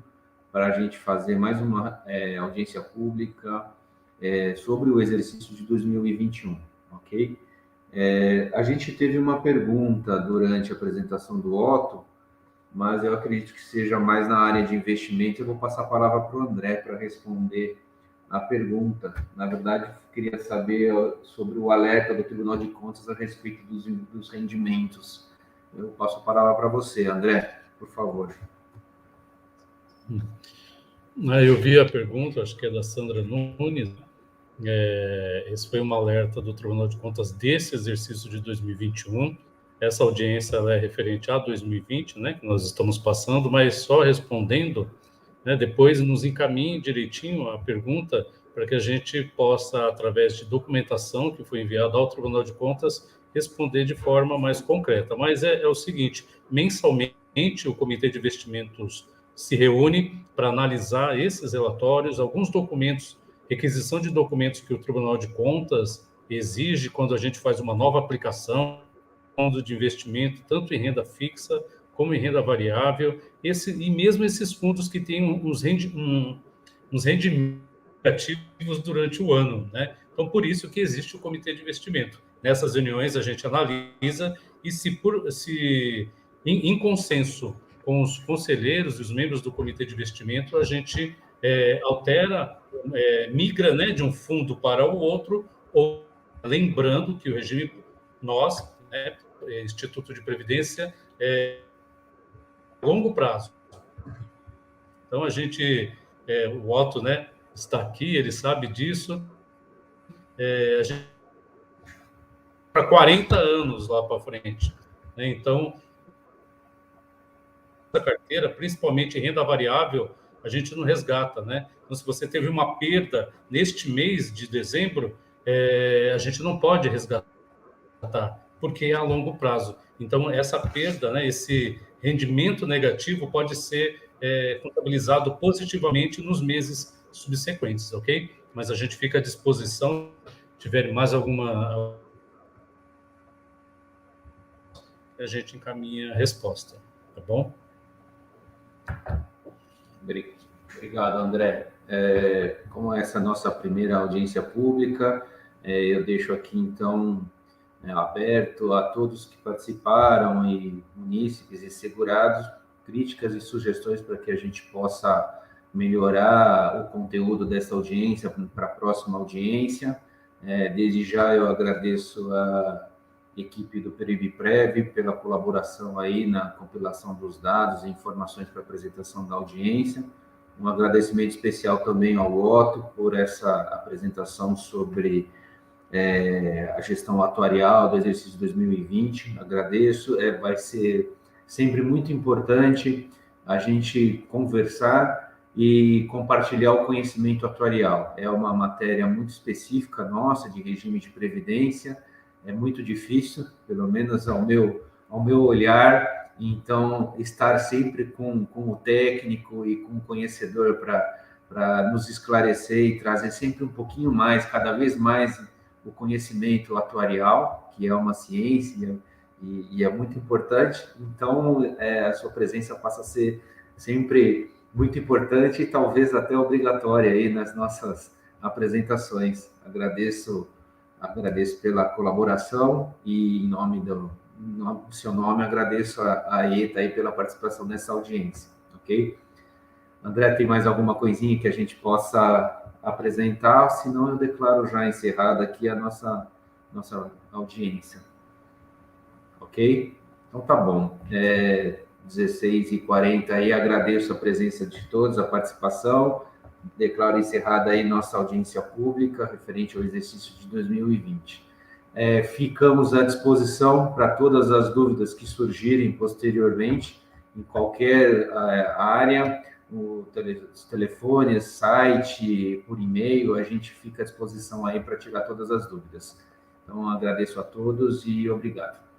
para a gente fazer mais uma audiência pública sobre o exercício de 2021, ok? A gente teve uma pergunta durante a apresentação do Otto, mas eu acredito que seja mais na área de investimento. Eu vou passar a palavra para o André para responder a pergunta. Na verdade, queria saber sobre o alerta do Tribunal de Contas a respeito dos rendimentos. Eu passo a palavra para você, André, por favor. Eu vi a pergunta, acho que é da Sandra Nunes. Esse foi um alerta do Tribunal de Contas desse exercício de 2021. Essa audiência ela é referente a 2020, né, que nós estamos passando, mas só respondendo, né, depois nos encaminhe direitinho a pergunta para que a gente possa, através de documentação que foi enviada ao Tribunal de Contas, responder de forma mais concreta. Mas é o seguinte, mensalmente o Comitê de Investimentos se reúne para analisar esses relatórios, alguns documentos, requisição de documentos que o Tribunal de Contas exige quando a gente faz uma nova aplicação, fundo de investimento, tanto em renda fixa como em renda variável, e mesmo esses fundos que têm uns rendimentos ativos durante o ano, né? Então, por isso que existe o Comitê de Investimento. Nessas reuniões, a gente analisa e, em consenso com os conselheiros e os membros do Comitê de Investimento, a gente altera, migra, né, de um fundo para o outro, ou lembrando que o regime, nós, né, Instituto de Previdência, longo prazo. Então, a gente, o Otto, né, está aqui, ele sabe disso, a gente para 40 anos lá para frente, né? Então, a carteira, principalmente em renda variável, a gente não resgata, né? Então, se você teve uma perda neste mês de dezembro, a gente não pode resgatar, porque é a longo prazo. Então, essa perda, né, esse rendimento negativo pode ser contabilizado positivamente nos meses subsequentes, ok? Mas a gente fica à disposição, se tiver mais alguma, a gente encaminha a resposta, tá bom? Obrigado, André. Como essa é a nossa primeira audiência pública, eu deixo aqui, então, aberto a todos que participaram, e munícipes e segurados, críticas e sugestões para que a gente possa melhorar o conteúdo dessa audiência para a próxima audiência. Desde já eu agradeço a equipe do PeruíbePrev pela colaboração aí na compilação dos dados e informações para a apresentação da audiência. Um agradecimento especial também ao Otto por essa apresentação sobre a gestão atuarial do exercício 2020. Agradeço. Vai ser sempre muito importante a gente conversar e compartilhar o conhecimento atuarial. É uma matéria muito específica nossa, de regime de previdência, é muito difícil, pelo menos ao meu olhar. Então, estar sempre com o técnico e com o conhecedor para nos esclarecer e trazer sempre um pouquinho mais, cada vez mais, o conhecimento atuarial, que é uma ciência e é muito importante. Então, a sua presença passa a ser sempre muito importante e talvez até obrigatória aí nas nossas apresentações. Agradeço pela colaboração e, em nome do seu nome, agradeço a ETA aí pela participação nessa audiência, ok? André, tem mais alguma coisinha que a gente possa apresentar? Senão eu declaro já encerrada aqui a nossa audiência, ok? Então tá bom. 16h40 aí, agradeço a presença de todos, a participação. Declaro encerrada aí nossa audiência pública referente ao exercício de 2020. Ficamos à disposição para todas as dúvidas que surgirem posteriormente, em qualquer área, os telefones, site, por e-mail, a gente fica à disposição aí para tirar todas as dúvidas. Então, agradeço a todos e obrigado.